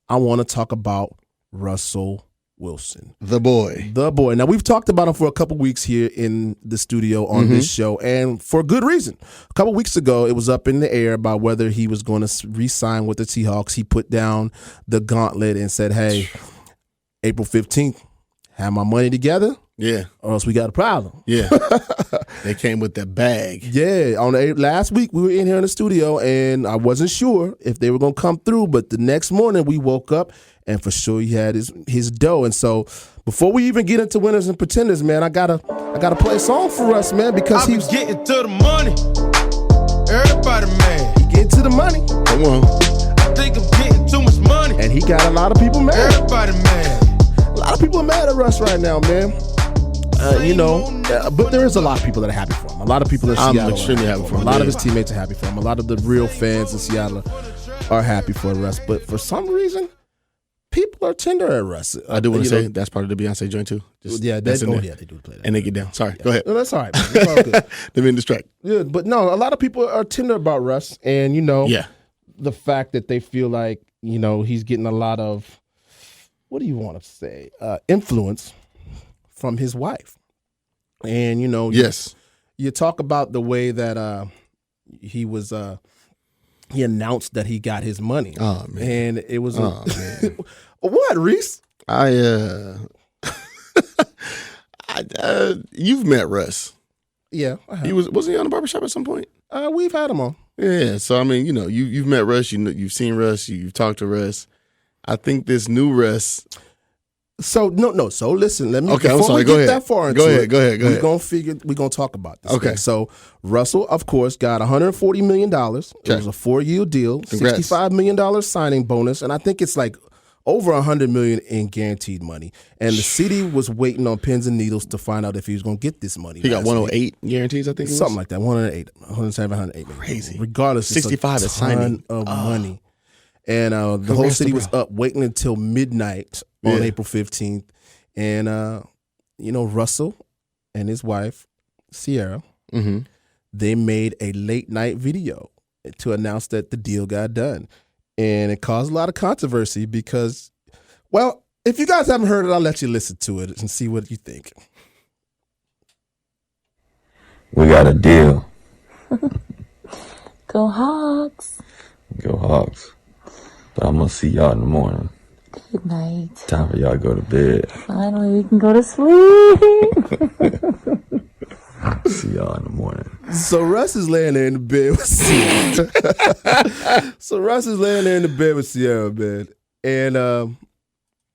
I want to talk about Russell Wilson. The boy. Now, we've talked about him for a couple weeks here in the studio on this show, and for good reason. A couple weeks ago, it was up in the air about whether he was going to re-sign with the Seahawks. He put down the gauntlet and said, hey, April 15th, have my money together, or else we got a problem. Yeah. They came with the bag. Yeah. Last week, we were in here in the studio, and I wasn't sure if they were going to come through, but the next morning, we woke up, and for sure he had his dough. And so before we even get into winners and pretenders, man, I gotta play a song for Russ, man, because he's getting to the money. Everybody, man. He getting to the money. Come on. I think I'm getting too much money. And he got a lot of people mad. Everybody, man. A lot of people are mad at Russ right now, man. But there is a lot of people that are happy for him. A lot of people in Seattle I'm extremely happy for him. A lot of his teammates are happy for him. A lot of the real fans in Seattle are happy for Russ. But for some reason, people are tender at Russ. I do want to say that's part of the Beyonce joint too. They do play that. And they get down. Sorry, go ahead. No, that's all right. It's all good. They've been distracted. Yeah, but no, a lot of people are tender about Russ, and the fact that they feel like he's getting a lot of, what do you want to say, influence from his wife. And yes, you talk about the way that he was he announced that he got his money. Oh man, and it was what, Reese? You've met Russ. Yeah, I have. Wasn't he on the barbershop at some point? We've had him on. Yeah, so I mean, you've met Russ. You've seen Russ. You've talked to Russ. I think this new Russ. So no. So listen, let me. Okay, before I'm sorry. we Go get ahead. that far into Go ahead. it, Go ahead. We're gonna talk about this. Okay. Thing. So Russell, of course, got $140 million. Okay. It was a 4-year deal, Congrats. $65 million signing bonus, and I think it's like over $100 million in guaranteed money. And the city was waiting on pins and needles to find out if he was gonna get this money. He got 108 guarantees, I think. Something like that. 108, 107, 108. Crazy. Regardless, 65 it's a is signing ton of money. And the whole city was up waiting until midnight on April 15th. And, Russell and his wife, Ciara, they made a late night video to announce that the deal got done. And it caused a lot of controversy because, well, if you guys haven't heard it, I'll let you listen to it and see what you think. We got a deal. Go Hawks. Go Hawks. But I'm going to see y'all in the morning. Good night. Time for y'all to go to bed. Finally, we can go to sleep. See y'all in the morning. So Russ is laying there in the bed with Ciara. Man. And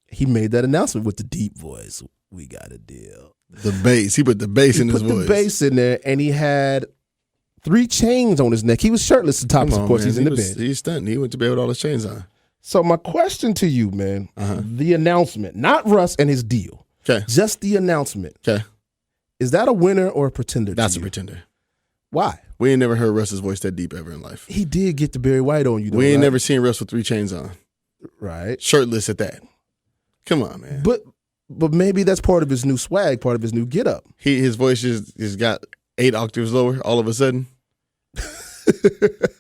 he made that announcement with the deep voice. We got a deal. The bass. He put the bass in his voice. He put the bass in there, and he had 3 chains on his neck. He was shirtless at top. Of course, he's in the bed. He's stunned. He went to bed with all his chains on. So my question to you, man, the announcement, not Russ and his deal. Okay. Just the announcement. Okay. Is that a winner or a pretender? That's a pretender. Why? We ain't never heard Russ's voice that deep ever in life. He did get the Barry White on you, though. We ain't never seen Russ with 3 chains on. Right. Shirtless at that. Come on, man. But maybe that's part of his new swag, part of his new get up. His voice just got 8 octaves lower all of a sudden.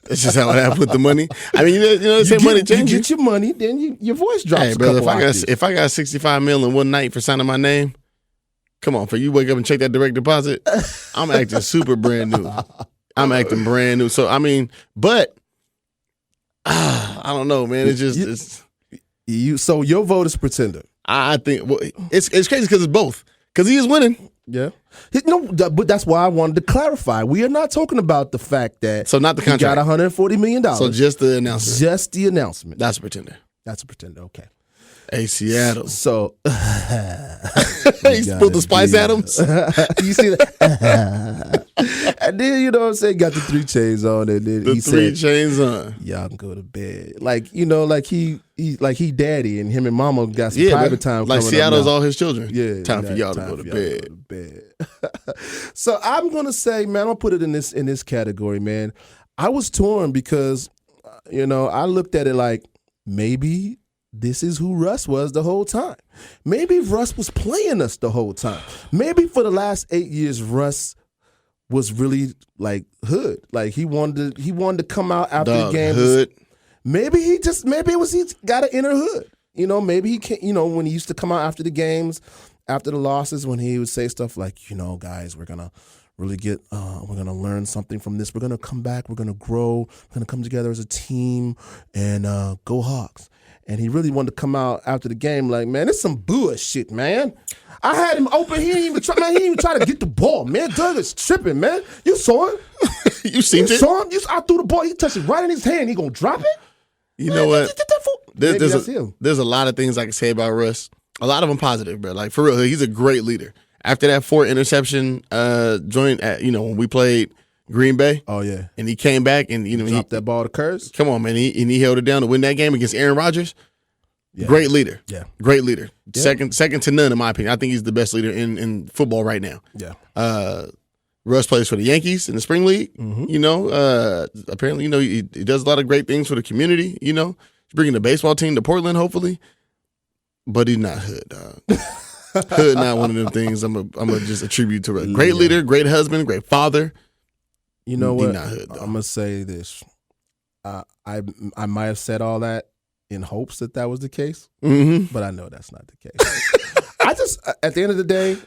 That's just how it happened with the money. I mean, they say money changes. You get your money, then your voice drops. Hey, brother, if I got $65 million in one night for signing my name, come on, for you wake up and check that direct deposit, I'm acting super brand new. I'm acting brand new. So I mean, but I don't know, man. It's just So your vote is pretender. I think it's crazy because it's both. Because he is winning. Yeah. But that's why I wanted to clarify. We are not talking about the fact that not the contract. He got $140 million. So just the announcement. Just the announcement. That's a pretender. That's a pretender. Okay. Hey, Seattle. So he spilled the spice at him. You see that? And then got the 3 chains on, and then he said, chains on. Y'all can go to bed. Like he daddy, and him and mama got some private time. Like coming Seattle's up all his children. Yeah, time for y'all to go to bed. So I'm gonna say, man, I'm gonna put it in this category, man. I was torn because, I looked at it like maybe this is who Russ was the whole time. Maybe Russ was playing us the whole time. Maybe for the last 8 years, Russ was really like hood. Like he wanted to come out after the game. Hood. Maybe he's got an inner hood. Maybe he can't. When he used to come out after the games, after the losses, when he would say stuff like, guys, we're gonna really we're gonna learn something from this. We're gonna come back. We're gonna grow. We're gonna come together as a team and go Hawks. And he really wanted to come out after the game like, man, it's some bullshit, man. I had him open. He didn't even try to get the ball, man. Doug is tripping, man. You saw him. You seen it? Saw him. I threw the ball. He touched it right in his hand. He gonna drop it? You know what? There's There's a lot of things I can say about Russ. A lot of them positive, bro. Like, for real, he's a great leader. After that 4 interception joint, when we played Green Bay. Oh, yeah. And he came back and, he dropped that ball to Kurtz. Come on, man. He held it down to win that game against Aaron Rodgers. Yeah. Great leader. Yeah. Great leader. Yeah. Second to none, in my opinion. I think he's the best leader in football right now. Yeah. Russ plays for the Yankees in the spring league. Mm-hmm. Apparently, he does a lot of great things for the community. He's bringing the baseball team to Portland, hopefully. But he's not hood, dog. Hood, not one of them things I'm gonna just attribute to Russ. Great leader, great husband, great father. You know what? Not hood, I'm gonna say this. I might have said all that in hopes that was the case, but I know that's not the case. I just, at the end of the day,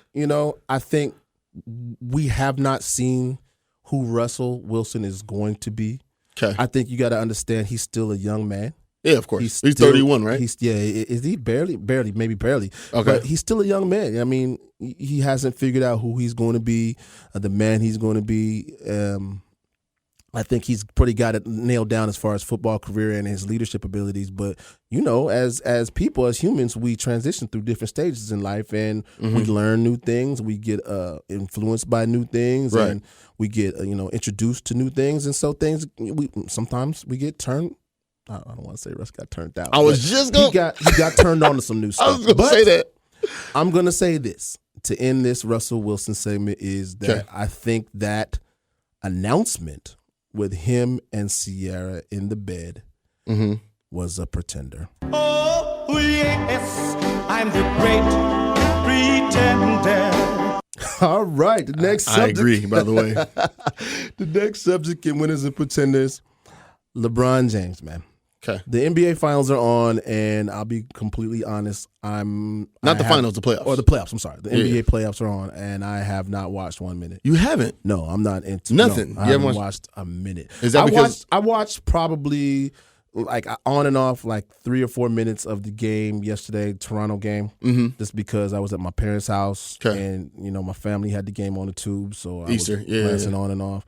I think we have not seen who Russell Wilson is going to be. Okay. I think you got to understand he's still a young man. Yeah, of course. He's 31, right? Is he barely, maybe barely. Okay. But he's still a young man. I mean, he hasn't figured out who he's going to be, the man he's going to be. I think he's pretty got it nailed down as far as football career and his leadership abilities. But, as people, as humans, we transition through different stages in life, and we learn new things. We get influenced by new things, right. And we get introduced to new things. And so sometimes we get turned. I don't want to say Russ got turned out. I was just going. He got turned on to some new stuff. I was going to say that. I'm going to say this to end this Russell Wilson segment is that I think that announcement with him and Ciara in the bed was a pretender. Oh, yes, I'm the great pretender. All right, the next subject. I agree, by the way. The next subject in Winners and Pretenders, LeBron James, man. Okay. The NBA finals are on, and I'll be completely honest. Finals, the playoffs. Or the playoffs, I'm sorry. The NBA playoffs are on, and I have not watched 1 minute. You haven't? No, I'm not into nothing. No, I haven't watched a minute. Is that because I watched probably on and off 3 or 4 minutes of the game yesterday, Toronto game, just because I was at my parents' house and my family had the game on the tube, so I Easter, was glancing on and off.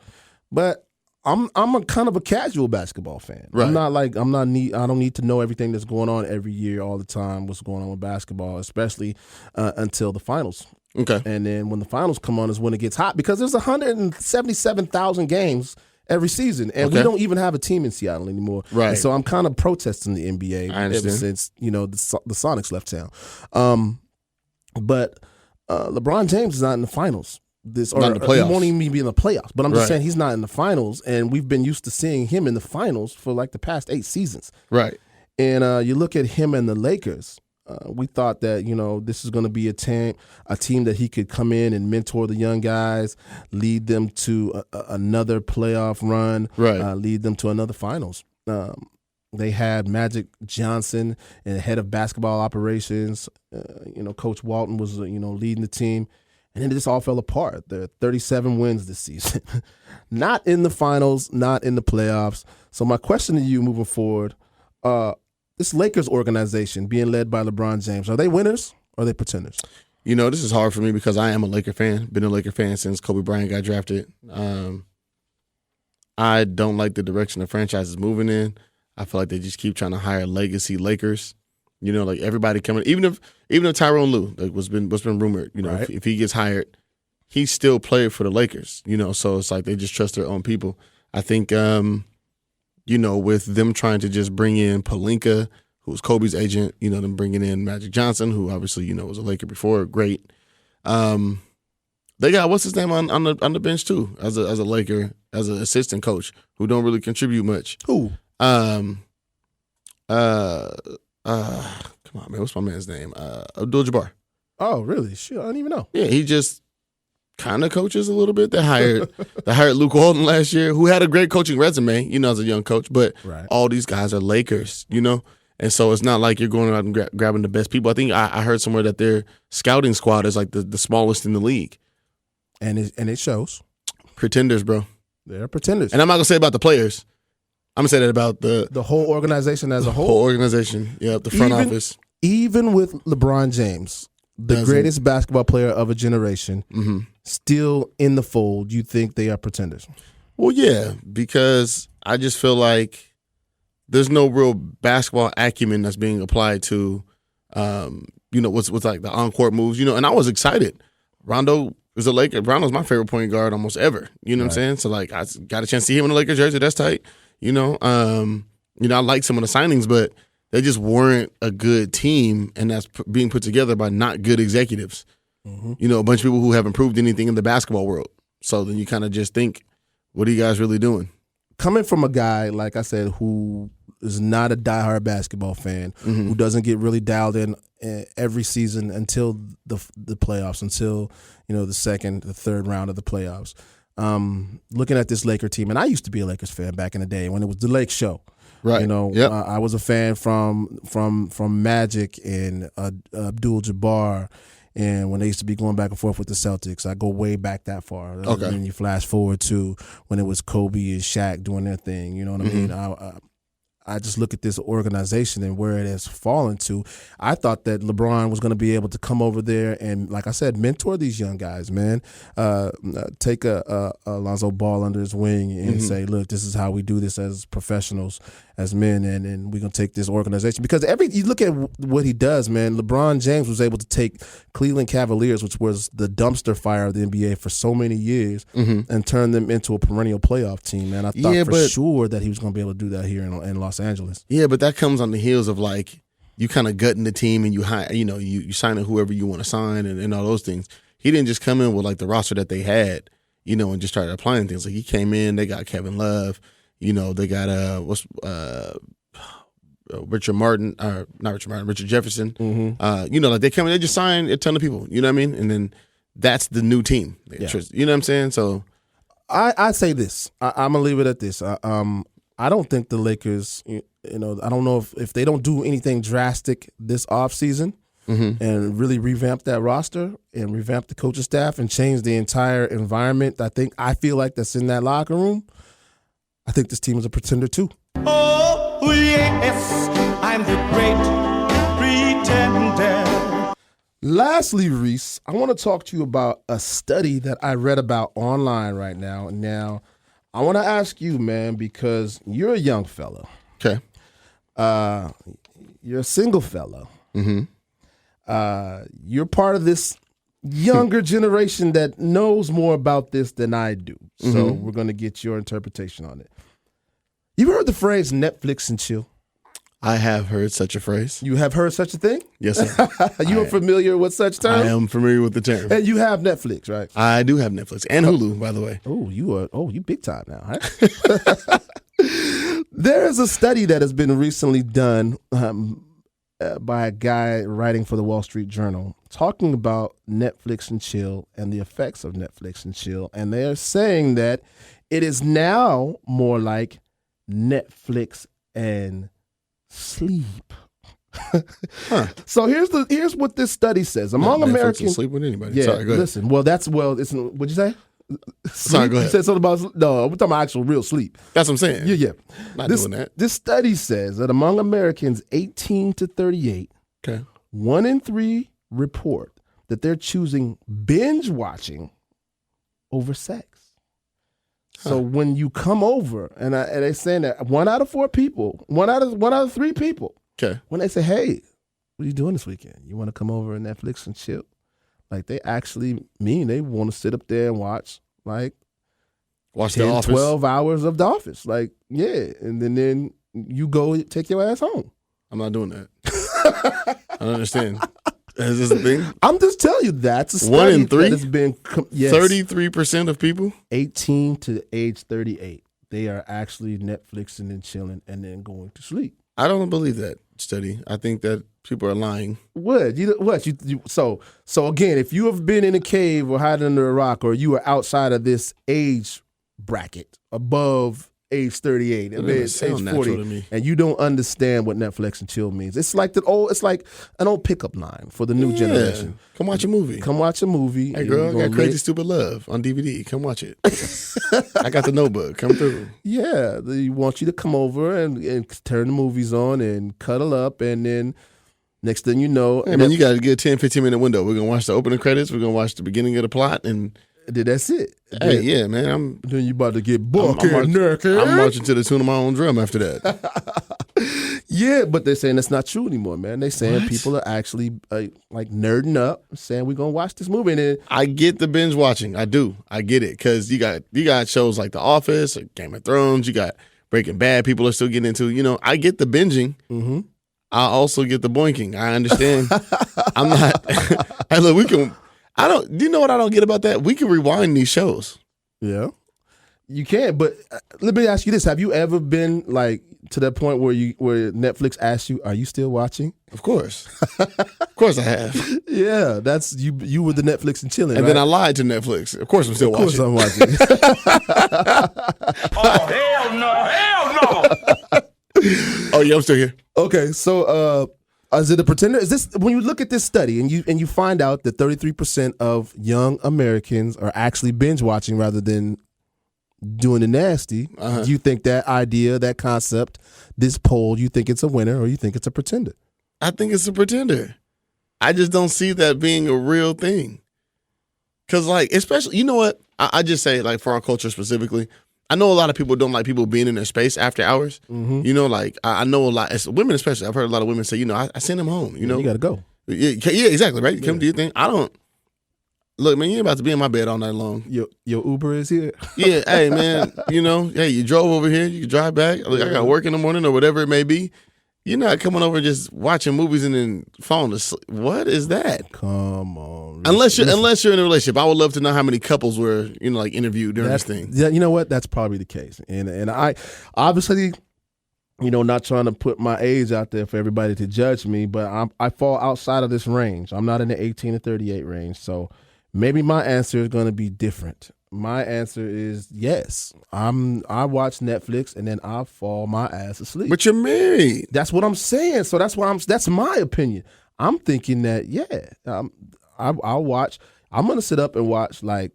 But I'm a kind of a casual basketball fan. Right. I don't need to know everything that's going on every year, all the time, what's going on with basketball, especially until the finals. Okay. And then when the finals come on is when it gets hot, because there's 177,000 games every season, and we don't even have a team in Seattle anymore. Right. And so I'm kind of protesting the NBA ever since the Sonics left town. But LeBron James is not in the finals. Not in the playoffs. He won't even be in the playoffs. But I'm just Right. saying he's not in the finals, and we've been used to seeing him in the finals for the past 8 seasons. Right. And you look at him and the Lakers. We thought that this is going to be a team that he could come in and mentor the young guys, lead them to another playoff run, right. Lead them to another finals. They had Magic Johnson and head of basketball operations. Coach Walton was leading the team. And then it just all fell apart. There are 37 wins this season. Not in the finals, not in the playoffs. So my question to you moving forward, this Lakers organization being led by LeBron James, are they winners or are they pretenders? This is hard for me because I am a Laker fan. Been a Laker fan since Kobe Bryant got drafted. I don't like the direction the franchise is moving in. I feel like they just keep trying to hire legacy Lakers. Everybody coming, even if Tyronn Lue, what's been rumored, right. if he gets hired, he still played for the Lakers, so it's like they just trust their own people. I think, with them trying to just bring in Pelinka, who was Kobe's agent, them bringing in Magic Johnson, who obviously, was a Laker before, great. They got, what's his name on the bench too, as a Laker, as an assistant coach, who don't really contribute much. Who? Come on, man. What's my man's name? Abdul-Jabbar. Oh, really? Shit, I don't even know. Yeah, he just kind of coaches a little bit. They hired Luke Walton last year, who had a great coaching resume, as a young coach. But all these guys are Lakers, and so it's not like you're going out and grabbing the best people. I think I heard somewhere that their scouting squad is the smallest in the league, and it shows. Pretenders, bro. They're pretenders, and I'm not gonna say about the players. I'm gonna say that about the whole organization as a whole. Whole organization, yeah, the front office. Even with LeBron James, the greatest basketball player of a generation, still in the fold, you think they are pretenders? Well, yeah, because I just feel like there's no real basketball acumen that's being applied to, what's like the on-court moves, and I was excited. Rondo was a Laker. Rondo's my favorite point guard almost ever. You know what I'm saying? So like I got a chance to see him in the Lakers jersey. That's tight. I like some of the signings, but they just weren't a good team, and that's being put together by not good executives. Mm-hmm. A bunch of people who haven't proved anything in the basketball world. So then you kind of just think, what are you guys really doing? Coming from a guy, like I said, who is not a diehard basketball fan, who doesn't get really dialed in every season until the playoffs, until the second, the third round of the playoffs. Looking at this Laker team, and I used to be a Lakers fan back in the day when it was the Lake Show. Right. I was a fan from Magic and Abdul-Jabbar, and when they used to be going back and forth with the Celtics. I go way back that far. Okay. And then you flash forward to when it was Kobe and Shaq doing their thing. You know what I mean? I just look at this organization and where it has fallen to. I thought that LeBron was going to be able to come over there and, like I said, mentor these young guys, man. Take Alonzo Ball under his wing and say, look, this is how we do this as professionals, as men, and we're going to take this organization. Because you look at what he does, man. LeBron James was able to take Cleveland Cavaliers, which was the dumpster fire of the NBA for so many years, and turn them into a perennial playoff team, man. I thought for sure that he was going to be able to do that here in Los Angeles. Yeah, but that comes on the heels of like you kind of gutting the team and you hire, you signing whoever you want to sign and all those things. He didn't just come in with like the roster that they had, and just started applying things. Like he came in, they got Kevin Love, they got Richard Jefferson. Like they come in, they just signed a ton of people. You know what I mean? And then that's the new team. Yeah. You know what I'm saying? So I say this. I'm gonna leave it at this. I don't think the Lakers, I don't know if they don't do anything drastic this offseason and really revamp that roster and revamp the coaching staff and change the entire environment. I feel like that's in that locker room. I think this team is a pretender too. Oh, yes, I'm the great pretender. Lastly, Reese, I want to talk to you about a study that I read about online right now. Now, I want to ask you, man, because you're a young fella. Okay. You're a single fella. You're part of this younger generation that knows more about this than I do. So we're going to get your interpretation on it. You've heard the phrase Netflix and chill? I have heard such a phrase. You have heard such a thing? Yes, sir. You are familiar with such term? I am familiar with the term. And you have Netflix, right? I do have Netflix and Hulu, by the way. Oh, you big time now, huh? There is a study that has been recently done by a guy writing for the Wall Street Journal talking about Netflix and chill and the effects of Netflix and chill. And they are saying that it is now more like Netflix and sleep. So here's what this study says. Among Americans, sleep with anybody. Yeah, sorry, go ahead. Listen, what'd you say? Sorry, go ahead. You said something about no. We're talking about actual real sleep. That's what I'm saying. Yeah. Not doing that. This study says that among Americans 18 to 38, 1 in 3 report that they're choosing binge watching over sex. So when you come over, and they're saying that 1 out of 4 people, 1 out of 3 people, when they say, "Hey, what are you doing this weekend? You want to come over and Netflix and chill?" Like they actually mean they want to sit up there and watch 10, The Office, 12 hours of The Office. Like, yeah, and then you go take your ass home. I'm not doing that. I don't understand. Is this a thing? I'm just telling you that's a study 1 in 3? that has been 33% of people 18 to age 38. They are actually Netflixing and chilling and then going to sleep. I don't believe that study. I think that people are lying. So again, if you have been in a cave or hiding under a rock, or you are outside of this age bracket above age 38, age 40, and you don't understand what Netflix and chill means, it's like an old pickup line for the new generation. Come watch a movie. Hey girl, I got Crazy Stupid Love on DVD. Come watch it. I got The Notebook. Come through. Yeah, they want you to come over and turn the movies on and cuddle up, and then next thing you know, hey man, you got to get a 10-15 minute window. We're gonna watch the opening credits. We're gonna watch the beginning of the plot, and that's it. Hey, yeah, man. Then you about to get buck and naked. I'm marching to the tune of my own drum after that. Yeah, but they're saying that's not true anymore, man. They're saying What? people are actually like nerding up, saying we're gonna watch this movie. And then, I get the binge watching. I do. I get it because you got shows like The Office or Game of Thrones. You got Breaking Bad. People are still getting into. I get the binging. mm-hmm. I also get the boinking. I understand. I'm not. Hey, look, we can. I don't. Do you know what I don't get about that? We can rewind these shows. Yeah, you can. But let me ask you this: have you ever been like to that point where Netflix asks you, "Are you still watching?" Of course, of course, I have. Yeah, that's you. You were the Netflix and Chillin, And right? then I lied to Netflix. Of course, I'm still watching. I'm watching. Oh, hell no. Hell no. Oh yeah, I'm still here. Okay, so is it a pretender? Is this when you look at this study and you find out that 33% of young Americans are actually binge watching rather than doing the nasty? Do you think that idea, that concept, this poll, you think it's a winner or you think it's a pretender? I think it's a pretender. I just don't see that being a real thing. Cause like, especially, you know what? I just say like for our culture specifically, I know a lot of people don't like people being in their space after hours. Mm-hmm. Like I know a lot, women especially. I've heard a lot of women say, I send them home. You got to go. Yeah, exactly, right. Come do your thing. I don't. Look, man, you ain't about to be in my bed all night long. Your Uber is here. Yeah, hey man, hey, you drove over here. You can drive back. Look, I got work in the morning or whatever it may be. You're not coming over just watching movies and then falling asleep. What is that? Come on. Unless you're in a relationship, I would love to know how many couples were like interviewed during this thing. Yeah, you know what? That's probably the case. And I obviously, not trying to put my age out there for everybody to judge me, but I fall outside of this range. I'm not in the 18 to 38 range, so maybe my answer is going to be different. My answer is yes. I watch Netflix and then I fall my ass asleep. But you're married. That's what I'm saying. So that's my opinion. I'm thinking that I'll watch. I'm gonna sit up and watch like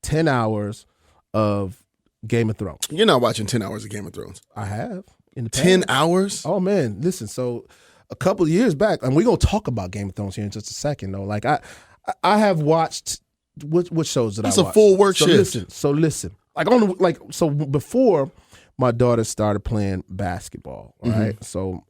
10 hours of Game of Thrones. You're not watching 10 hours of Game of Thrones. I have in the 10 past. hours? Oh man, listen. So a couple of years back, and we're gonna talk about Game of Thrones here in just a second. Though, like I have watched. What shows did I watch? That's a full work shift. So listen. So before my daughter started playing basketball, right? Mm-hmm. So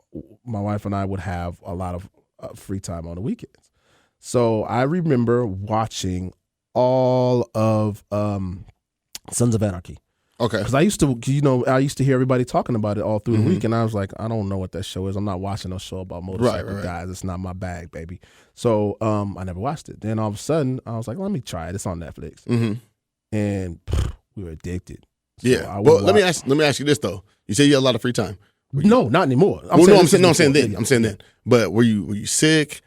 my wife and I would have a lot of free time on the weekends. So I remember watching all of Sons of Anarchy. Okay. Because I used to hear everybody talking about it all through the week, and I was like, I don't know what that show is. I'm not watching no show about motorcycle guys. It's not my bag, baby. So I never watched it. Then all of a sudden, I was like, let me try it. It's on Netflix, and we were addicted. So yeah. Well, let me ask you this though. You say you had a lot of free time. No, not anymore. I'm saying then. But were you sick?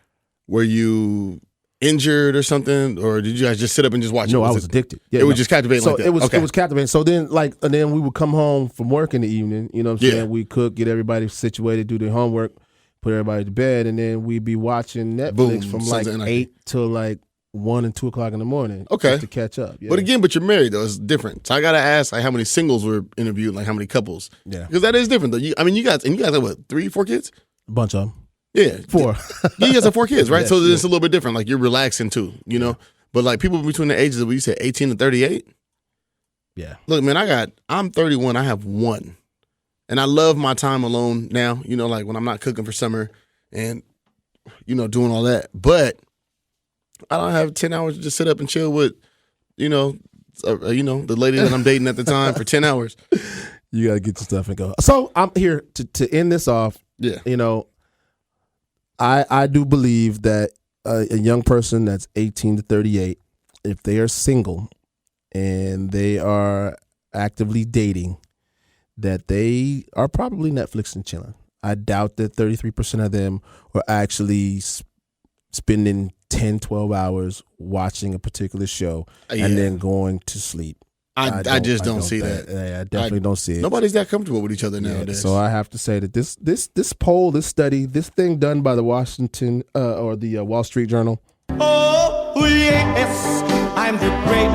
Were you injured or something, or did you guys just sit up and just watch it? No, I was addicted. Yeah, it was just captivating so like that. It was captivating. So then, and then we would come home from work in the evening. You know what I'm saying? We cook, get everybody situated, do their homework, put everybody to bed, and then we'd be watching Netflix from like 8 till like 1 and 2 o'clock in the morning. Okay, just to catch up. Yeah. But you're married though. It's different. So I gotta ask, like, how many singles were interviewed, like how many couples? Yeah, because that is different though. You guys have what, 3, 4 kids? A bunch of them. Yeah, 4. You guys have 4 kids, right? Yes, so it's a little bit different. Like you're relaxing too, But like people between the ages of, you said 18 and 38. Yeah. Look, man, I'm 31. I have 1, and I love my time alone now. Like when I'm not cooking for summer and doing all that. But I don't have 10 hours to just sit up and chill with, the lady that I'm dating at the time for 10 hours. You gotta get your stuff and go. So I'm here to end this off. Yeah. I do believe that a young person that's 18 to 38, if they are single and they are actively dating, that they are probably Netflix and chilling. I doubt that 33% of them are actually spending 10, 12 hours watching a particular show and then going to sleep. I just don't see that. I definitely don't see it. Nobody's that comfortable with each other nowadays. So I have to say that this poll, this study, this thing done by the Washington or the Wall Street Journal. Oh, yes, I'm the great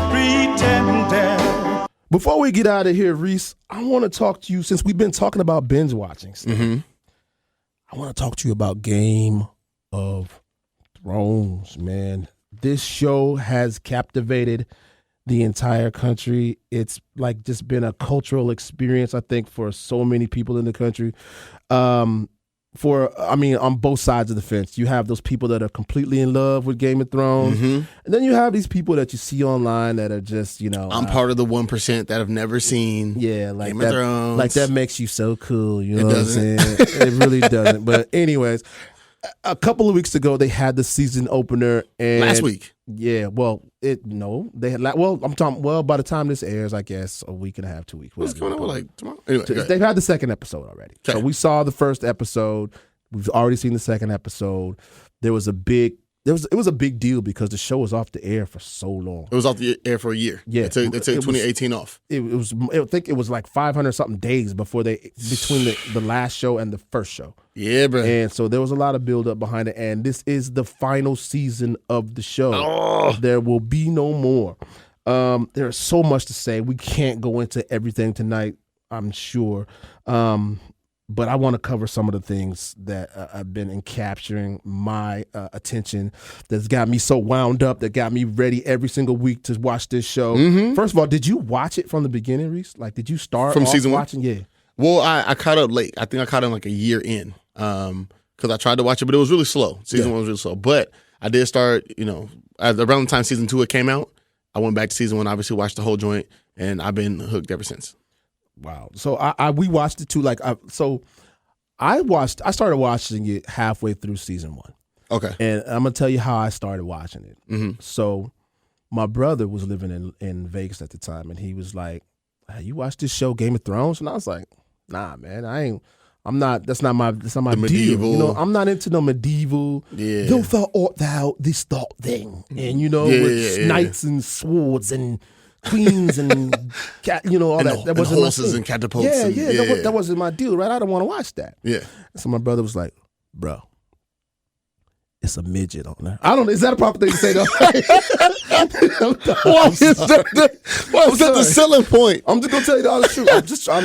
pretender. Before we get out of here, Reese, I want to talk to you, since we've been talking about binge watching stuff. I want to talk to you about Game of Thrones, man. This show has captivated the entire country. It's like just been a cultural experience, I think, for so many people in the country. On both sides of the fence, you have those people that are completely in love with Game of Thrones, and then you have these people that you see online that are just, I'm part of the 1% that have never seen like Game that, of Thrones. Like that makes you so cool, you know what I'm saying? It really doesn't. But anyways, a couple of weeks ago they had the season opener, and last week. Yeah, they had. I'm talking. Well, by the time this airs, I guess a week and a half, 2 weeks. What's going on? Like tomorrow? Anyway, they've had the second episode already. Okay. So we saw the first episode. We've already seen the second episode. It was a big deal because the show was off the air for so long. It was off the air for a year. Yeah, they took 2018 off. I think it was like 500 something days between the last show and the first show. Yeah, bro. And so there was a lot of build up behind it. And this is the final season of the show. Oh. There will be no more. There's so much to say. We can't go into everything tonight, I'm sure. But I want to cover some of the things that have been capturing my attention, that's got me so wound up, that got me ready every single week to watch this show. First of all, did you watch it from the beginning, Reese? Like, did you start from season watching? 1? Yeah. Well, I caught up late. I think I caught in like a year in because I tried to watch it, but it was really slow. Season 1 was really slow. But I did start, around the time season 2 it came out, I went back to season 1, obviously watched the whole joint, and I've been hooked ever since. Wow. So we watched it too. I started watching it halfway through season 1. Okay. And I'm gonna tell you how I started watching it. So my brother was living in Vegas at the time, and he was like, "Hey, you watch this show Game of Thrones?" And I was like, "Nah, man, that's not my deal. medieval. I'm not into no medieval. Yeah. Though thou art thou this thought thing. And with knights and swords and queens and all that. That wasn't horses and catapults. That wasn't my deal, right? I don't want to watch that. Yeah. So my brother was like, "Bro, it's a midget on there." I don't know. Is that a proper thing to say though? Why is that the selling point? I'm just gonna tell you the honest truth.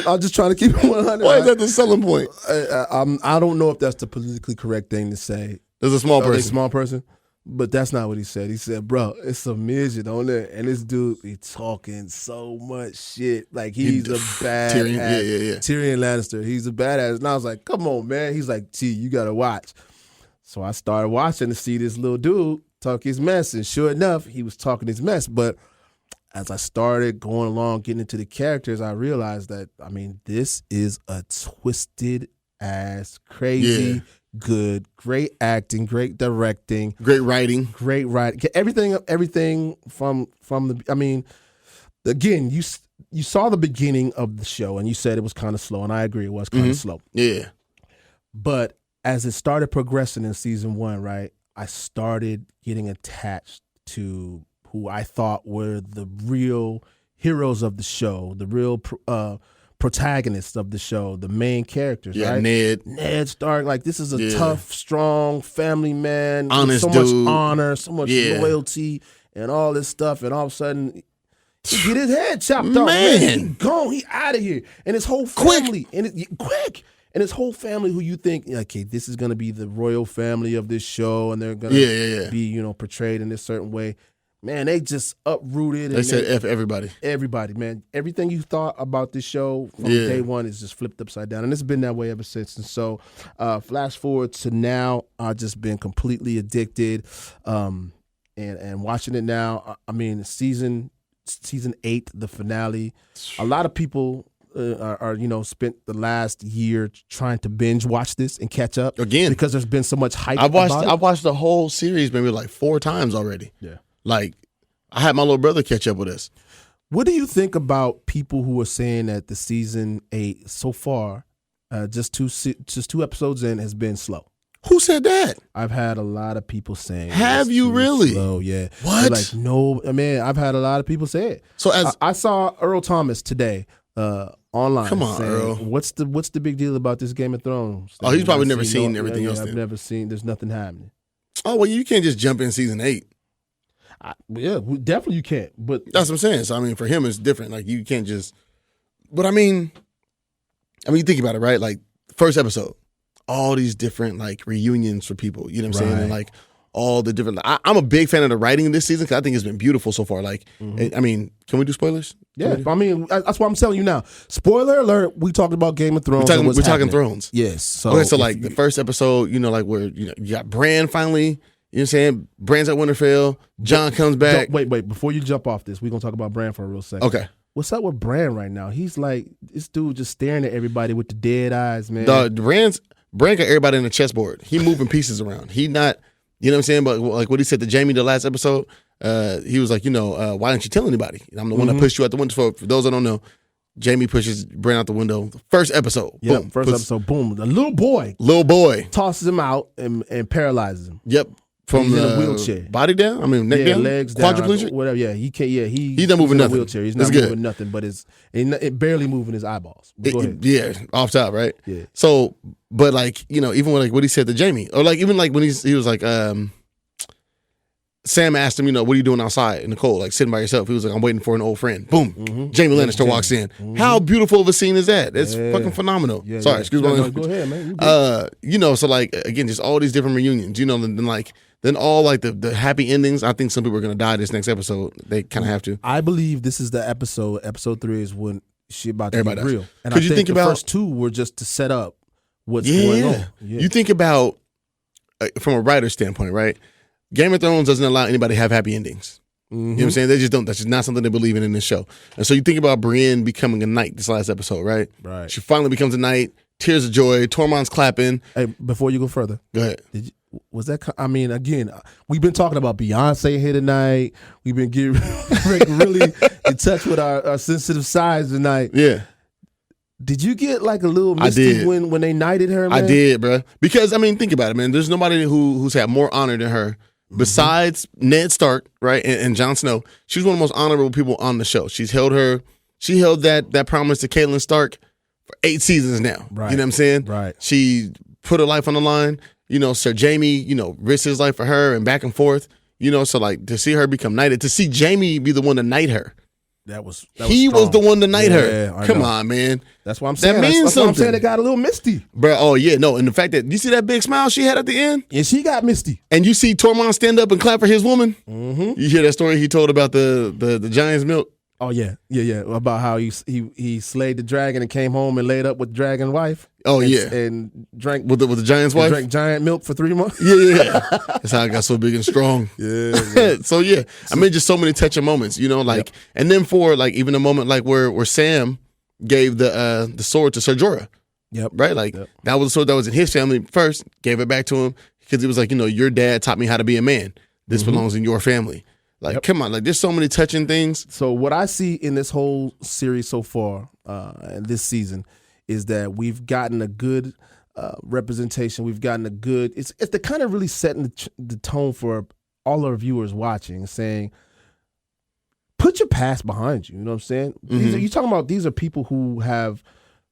I'm just trying to keep it 100. Why is that the selling point? I don't know if that's the politically correct thing to say. There's a small person. A small person. But that's not what he said. He said, "Bro, it's a midget on there." And this dude, he talking so much shit. Like, he's a badass. Tyrion Lannister. He's a badass. And I was like, "Come on, man." He's like, "T, you got to watch." So I started watching to see this little dude talk his mess. And sure enough, he was talking his mess. But as I started going along, getting into the characters, I realized that, this is a twisted ass, crazy, good, great acting, great directing, great writing. Everything from the. Again, you saw the beginning of the show, and you said it was kind of slow, and I agree, it was kind of slow. Yeah, but as it started progressing in season 1, right, I started getting attached to who I thought were the real heroes of the show, the real protagonists of the show, the main characters, right? Ned Stark. Like, this is a tough, strong family man, honest with so much honor, so much loyalty, and all this stuff. And all of a sudden, he get his head chopped off. Man, he gone. He out of here. And his whole family, quick. And his whole family, who you think, okay, this is going to be the royal family of this show, and they're going to be, portrayed in this certain way. Man, they just uprooted. They said F everybody. Everybody, man. Everything you thought about this show from day one is just flipped upside down. And it's been that way ever since. And so flash forward to now, I've just been completely addicted and watching it now. Season 8, the finale, a lot of people are spent the last year trying to binge watch this and catch up again because there's been so much hype. I watched the whole series maybe like 4 times already. Yeah, like I had my little brother catch up with us. What do you think about people who are saying that the season 8 so far, just two episodes in, has been slow? Who said that? I've had a lot of people saying. Have you really? Slow, yeah. What? They're like, no, man. I've had a lot of people say it. So I saw Earl Thomas today. Online. Come on, saying, Earl. What's the big deal about this Game of Thrones thing? Oh, he's probably never seen everything else. I've never seen. There's nothing happening. Oh, well, you can't just jump in season 8. Definitely you can't. But that's what I'm saying. So for him, it's different. Like, you can't just. But you think about it, right? Like, first episode, all these different like reunions for people. You know what I'm saying? And like all the different. I'm a big fan of the writing this season because I think it's been beautiful so far. Like, I mean, can we do spoilers? Yeah, I mean, that's what I'm telling you now. Spoiler alert: we talked about Game of Thrones. We're talking Thrones. Yes. So, okay, so like the first episode, like where you got Bran finally. You know what I'm saying? Bran's at Winterfell. John comes back. Wait. Before you jump off this, we're gonna talk about Bran for a real second. Okay. What's up with Bran right now? He's like this dude just staring at everybody with the dead eyes, man. Bran got everybody in the chessboard. He moving pieces around. He not. You know what I'm saying? But like what he said to Jamie the last episode, he was like, why didn't you tell anybody? I'm the one that pushed you out the window. For those that don't know, Jamie pushes Bran out the window. First episode. Yeah, boom. First episode, boom. The little boy tosses him out and paralyzes him. Yep. From he's in a wheelchair. Body down? I mean, neck down? Legs down. Quadriplegic? Whatever, yeah. He can't, yeah. He's not moving in nothing. A wheelchair. He's That's not moving good. nothing, but it barely moving his eyeballs. Go ahead. Yeah, off top, right? Yeah. So, but like, even when, like what he said to Jamie, or like even like when he was like, Sam asked him, what are you doing outside in the cold, like sitting by yourself? He was like, I'm waiting for an old friend. Boom. Jamie Lannister walks in. How beautiful of a scene is that? It's fucking phenomenal. Yeah, Sorry, excuse me. No, go ahead, man. So like again, just all these different reunions, then all like the happy endings. I think some people are gonna die this next episode. They kind of have to. I believe this is the episode. Episode 3 is when shit about to Everybody get dies. real. And Could I you think think the about- first 2 were just to set up what's going on. Yeah. You think about from a writer's standpoint, right? Game of Thrones doesn't allow anybody to have happy endings. You know what I'm saying? They just don't. That's just not something they believe in this show. And so you think about Brienne becoming a knight this last episode, right? Right. She finally becomes a knight. Tears of joy. Tormund's clapping. Hey, before you go further, Go ahead. was that? I mean, again, we've been talking about Beyonce here tonight. We've been getting really in touch with our sensitive sides tonight. Yeah. Did you get like a little misty when they knighted her, man? I did, bro. Because I mean, think about it, man. There's nobody who's had more honor than her besides Ned Stark, right, and Jon Snow. She's one of the most honorable people on the show. She held that promise to Catelyn Stark for 8 seasons now. Right. You know what I'm saying? Right. She put her life on the line. Sir Jaime, risked his life for her and back and forth. So like to see her become knighted, to see Jaime be the one to knight her. He was the one to knight her. Come on, man. That's what I'm saying. That means that's something. what I'm saying. It got a little misty. Bro, oh yeah, no. And the fact that you see that big smile she had at the end? And she got misty. And you see Tormund stand up and clap for his woman? Mm-hmm. You hear that story he told about the giant's milk? Oh yeah. About how he slayed the dragon and came home and laid up with the dragon's wife. Oh and drank with the giant's wife. Drank giant milk for 3 months. Yeah. That's how I got so big and strong. Yeah. So yeah, I mean, just so many touching moments, and then for like even a moment like where Sam gave the sword to Ser Jorah. Yep. Right. Like that was a sword that was in his family first. Gave it back to him because he was like, your dad taught me how to be a man. This belongs in your family. Like, come on, like there's so many touching things. So what I see in this whole series so far, and this season, is that we've gotten a good representation. We've gotten a good. It's the kind of really setting the tone for all our viewers watching, saying, put your past behind you. You know what I'm saying? You're talking about these are people who have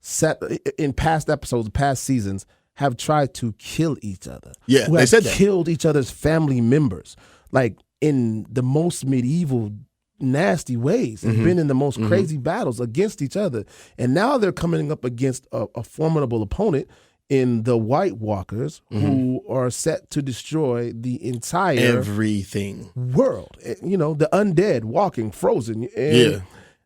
sat in past episodes, past seasons, have tried to kill each other. Yeah, who they have said that. Killed each other's family members, like in the most medieval, nasty ways, and been in the most crazy battles against each other. And now they're coming up against a formidable opponent in the White Walkers, who are set to destroy the entire everything world. The undead walking frozen. And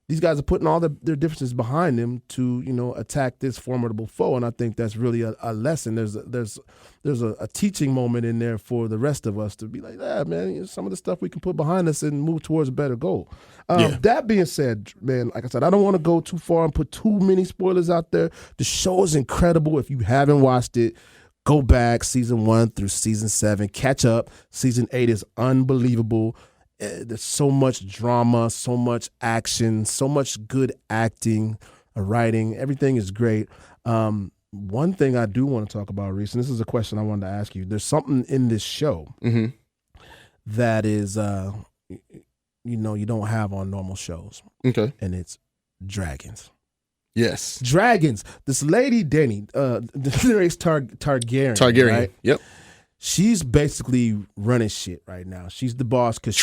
these guys are putting all their differences behind them to, attack this formidable foe. And I think that's really a lesson. There's a teaching moment in there for the rest of us to be like, man, some of the stuff we can put behind us and move towards a better goal. That being said, man, like I said, I don't want to go too far and put too many spoilers out there. The show is incredible. If you haven't watched it, go back season 1 through season 7, catch up. Season 8 is unbelievable. There's so much drama, so much action, so much good acting, writing. Everything is great. One thing I do want to talk about, Reese, and this is a question I wanted to ask you. There's something in this show that is, you don't have on normal shows. Okay. And it's dragons. Yes. Dragons. This lady, Dany, Daenerys Targaryen. Targaryen. Right? Yep. She's basically running shit right now. She's the boss because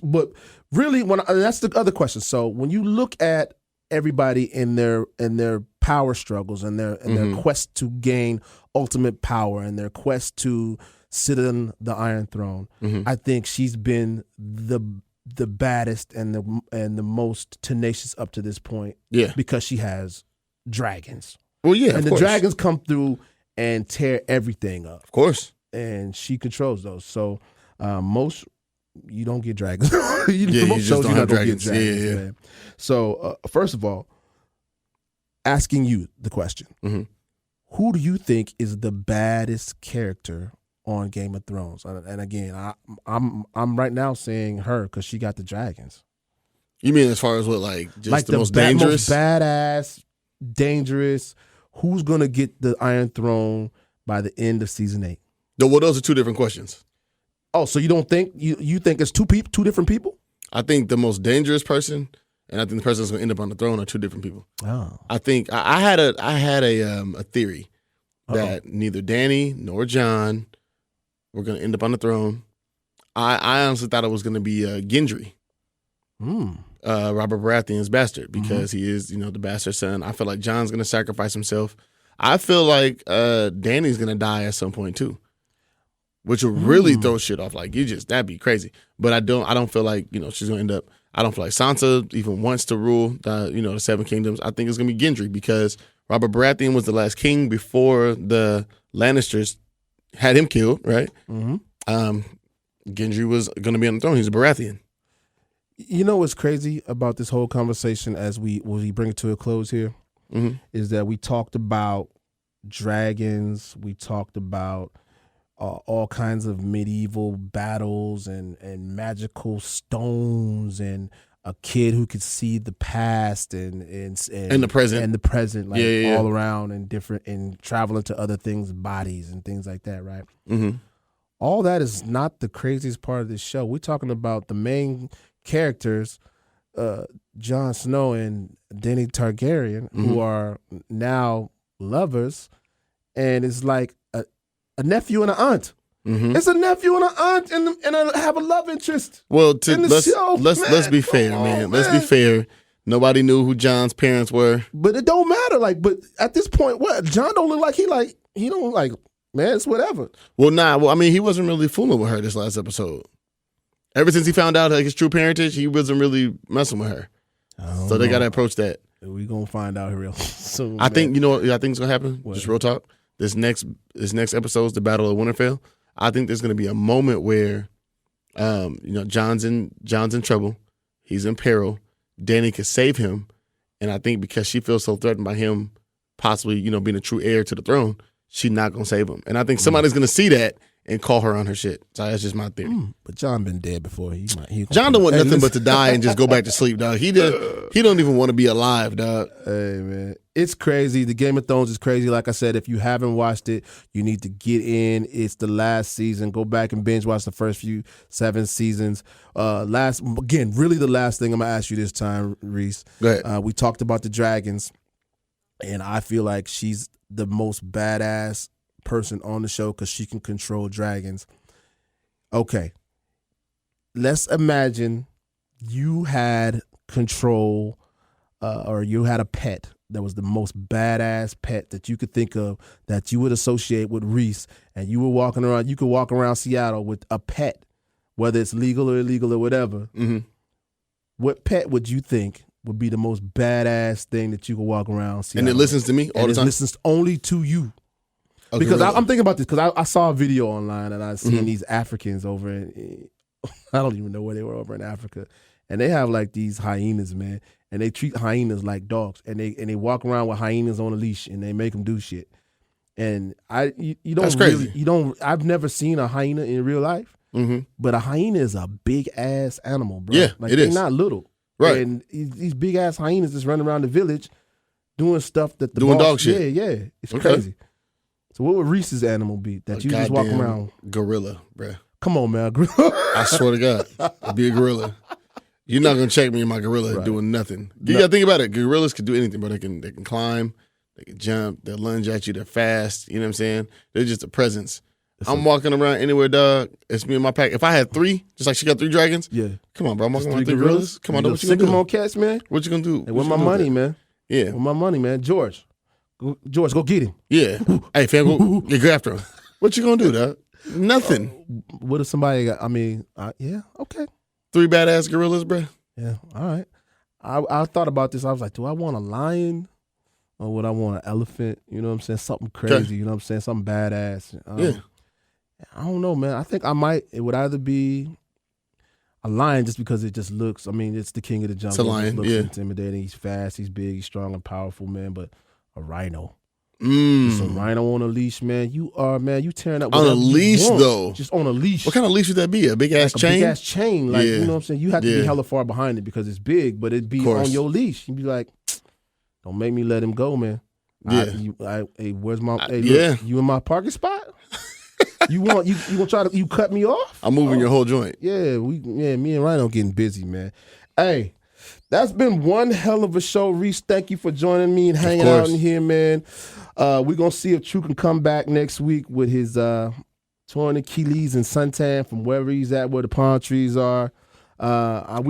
but really, that's the other question. So when you look at everybody in their power struggles and their quest to gain ultimate power and their quest to sit on the Iron Throne. I think she's been the baddest and the most tenacious up to this point. Yeah. Because she has dragons. Well, yeah, and of course. dragons come through and tear everything up. Of course. And she controls those. So most you don't get dragons. Most shows don't you're have not gonna dragons. get dragons. Yeah. Man. So first of all, asking you the question: who do you think is the baddest character on Game of Thrones? And again, I'm right now saying her because she got the dragons. You mean as far as what, like, just like the most dangerous? Most badass, dangerous. Who's gonna get the Iron Throne by the end of season 8? Well, those are two different questions. Oh, so you don't think you think it's two different people? I think the most dangerous person, and I think the person that's going to end up on the throne, are two different people. Oh, I think I had a theory that neither Dany nor Jon were going to end up on the throne. I honestly thought it was going to be Gendry, Robert Baratheon's bastard, because he is, the bastard son. I feel like Jon's going to sacrifice himself. I feel like Dany's going to die at some point too, which will really throw shit off. Like, that'd be crazy. But I don't feel like, she's going to end up, I don't feel like Sansa even wants to rule the Seven Kingdoms. I think it's going to be Gendry, because Robert Baratheon was the last king before the Lannisters had him killed, right? Gendry was going to be on the throne. He's a Baratheon. You know what's crazy about this whole conversation as we bring it to a close here is that we talked about dragons, we talked about all kinds of medieval battles and magical stones and a kid who could see the past and the present, like all around and different and traveling to other things, bodies and things like that, right? All that is not the craziest part of this show. We're talking about the main characters, Jon Snow and Dany Targaryen, who are now lovers, and it's like a nephew and an aunt. It's a nephew and an aunt, and I have a love interest. Well, let's be fair, man. Let's be fair. Nobody knew who Jon's parents were, but it don't matter. But at this point, what Jon don't look like he don't like. Man, it's whatever. Well, I mean, he wasn't really fooling with her this last episode. Ever since he found out his true parentage, he wasn't really messing with her. So they got to approach that. We're going to find out real soon. I think, what I think is going to happen? What? Just real talk. This next episode is the Battle of Winterfell. I think there's going to be a moment where, Jon's in trouble. He's in peril. Dany could save him. And I think because she feels so threatened by him possibly, being a true heir to the throne, she's not going to save him. And I think somebody's going to see that and call her on her shit. So that's just my theory. But Jon been dead before. Jon don't want nothing but to die and just go back to sleep, dog. He don't even want to be alive, dog. Hey, man. It's crazy. The Game of Thrones is crazy. Like I said, if you haven't watched it, you need to get in. It's the last season. Go back and binge watch the first 7 seasons. Really the last thing I'm going to ask you this time, Reese. Go ahead. We talked about the dragons, and I feel like she's the most badass person on the show because she can control dragons. Okay, let's imagine you had control or you had a pet that was the most badass pet that you could think of that you would associate with Reese, and you could walk around Seattle with a pet, whether it's legal or illegal or whatever. What pet would you think would be the most badass thing that you could walk around Seattle and it listens to me all the time? It listens only to you. Because I'm thinking about this because I saw a video online and I seen these Africans over in, I don't even know where they were over in Africa, and they have like these hyenas, man, and they treat hyenas like dogs, and they walk around with hyenas on a leash and they make them do shit. And you don't That's crazy. I've never seen a hyena in real life, but a hyena is a big ass animal, bro. Yeah, like it they're is. not little, Right? And these big ass hyenas just run around the village doing stuff that doing dog shit. Yeah, it's crazy. So what would Reese's animal be that you just walk around? Gorilla, bruh. Come on, man. I swear to God, I'd be a gorilla. You're not gonna check me in my gorilla doing nothing. You gotta think about it. Gorillas can do anything, but they can climb, they can jump, they'll lunge at you, they're fast. You know what I'm saying? They're just a presence. I'm walking around anywhere, dog. It's me and my pack. If I had 3, just like she got 3 dragons, come on, bro. I'm walking around 3 gorillas. Come on, what you gonna do? Sycamore cats, man. What you gonna do? Hey, where my money, man? Yeah, where my money, man? George, go get him. Yeah. Hey, fam, go after him. What you gonna do, dog? Nothing. What if somebody got, yeah, okay. 3 badass gorillas, bro. Yeah, all right. I thought about this. I was like, do I want a lion or would I want an elephant? You know what I'm saying? Something crazy, Okay. you know what I'm saying? Something badass. Yeah. I don't know, man. I think it would either be a lion just because it just looks, it's the king of the jungle. It's a lion, It just looks yeah. intimidating. He's fast, he's big, he's strong and powerful, man. But a rhino. Just a rhino on a leash, man. You tearing up On a whatever you leash, want. though. Just on a leash. What kind of leash would that be? A big ass A chain? big ass chain. Like, Yeah. you know what I'm saying? You have to be Yeah. hella far behind it because it's big, but it'd be course. on your leash. You'd be like, don't make me let him go, man. Yeah. Hey, where's my yeah. look, you in my parking spot? you gonna try to cut me off? I'm moving your whole joint. Yeah, me and Rhino getting busy, man. Hey, that's been one hell of a show. Reese, thank you for joining me and hanging out in here, man. We're going to see if True can come back next week with his torn Achilles and suntan from wherever he's at, where the palm trees are. We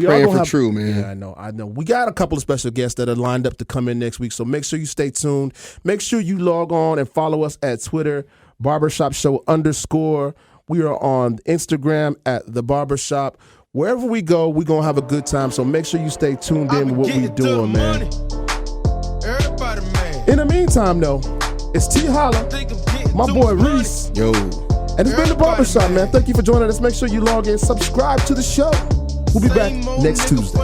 Praying are gonna for True, man. Yeah, I know. We got a couple of special guests that are lined up to come in next week, so make sure you stay tuned. Make sure you log on and follow us at Twitter, Barbershop Show _. We are on Instagram at The Barbershop. Wherever we go, we're going to have a good time, so make sure you stay tuned in with what we're doing, man. Everybody, man. In the meantime, though, it's T Holla, my boy Reese, Yo. and it's been The Barbershop, man. Thank you for joining us. Make sure you log in, subscribe to the show. We'll be back next Tuesday.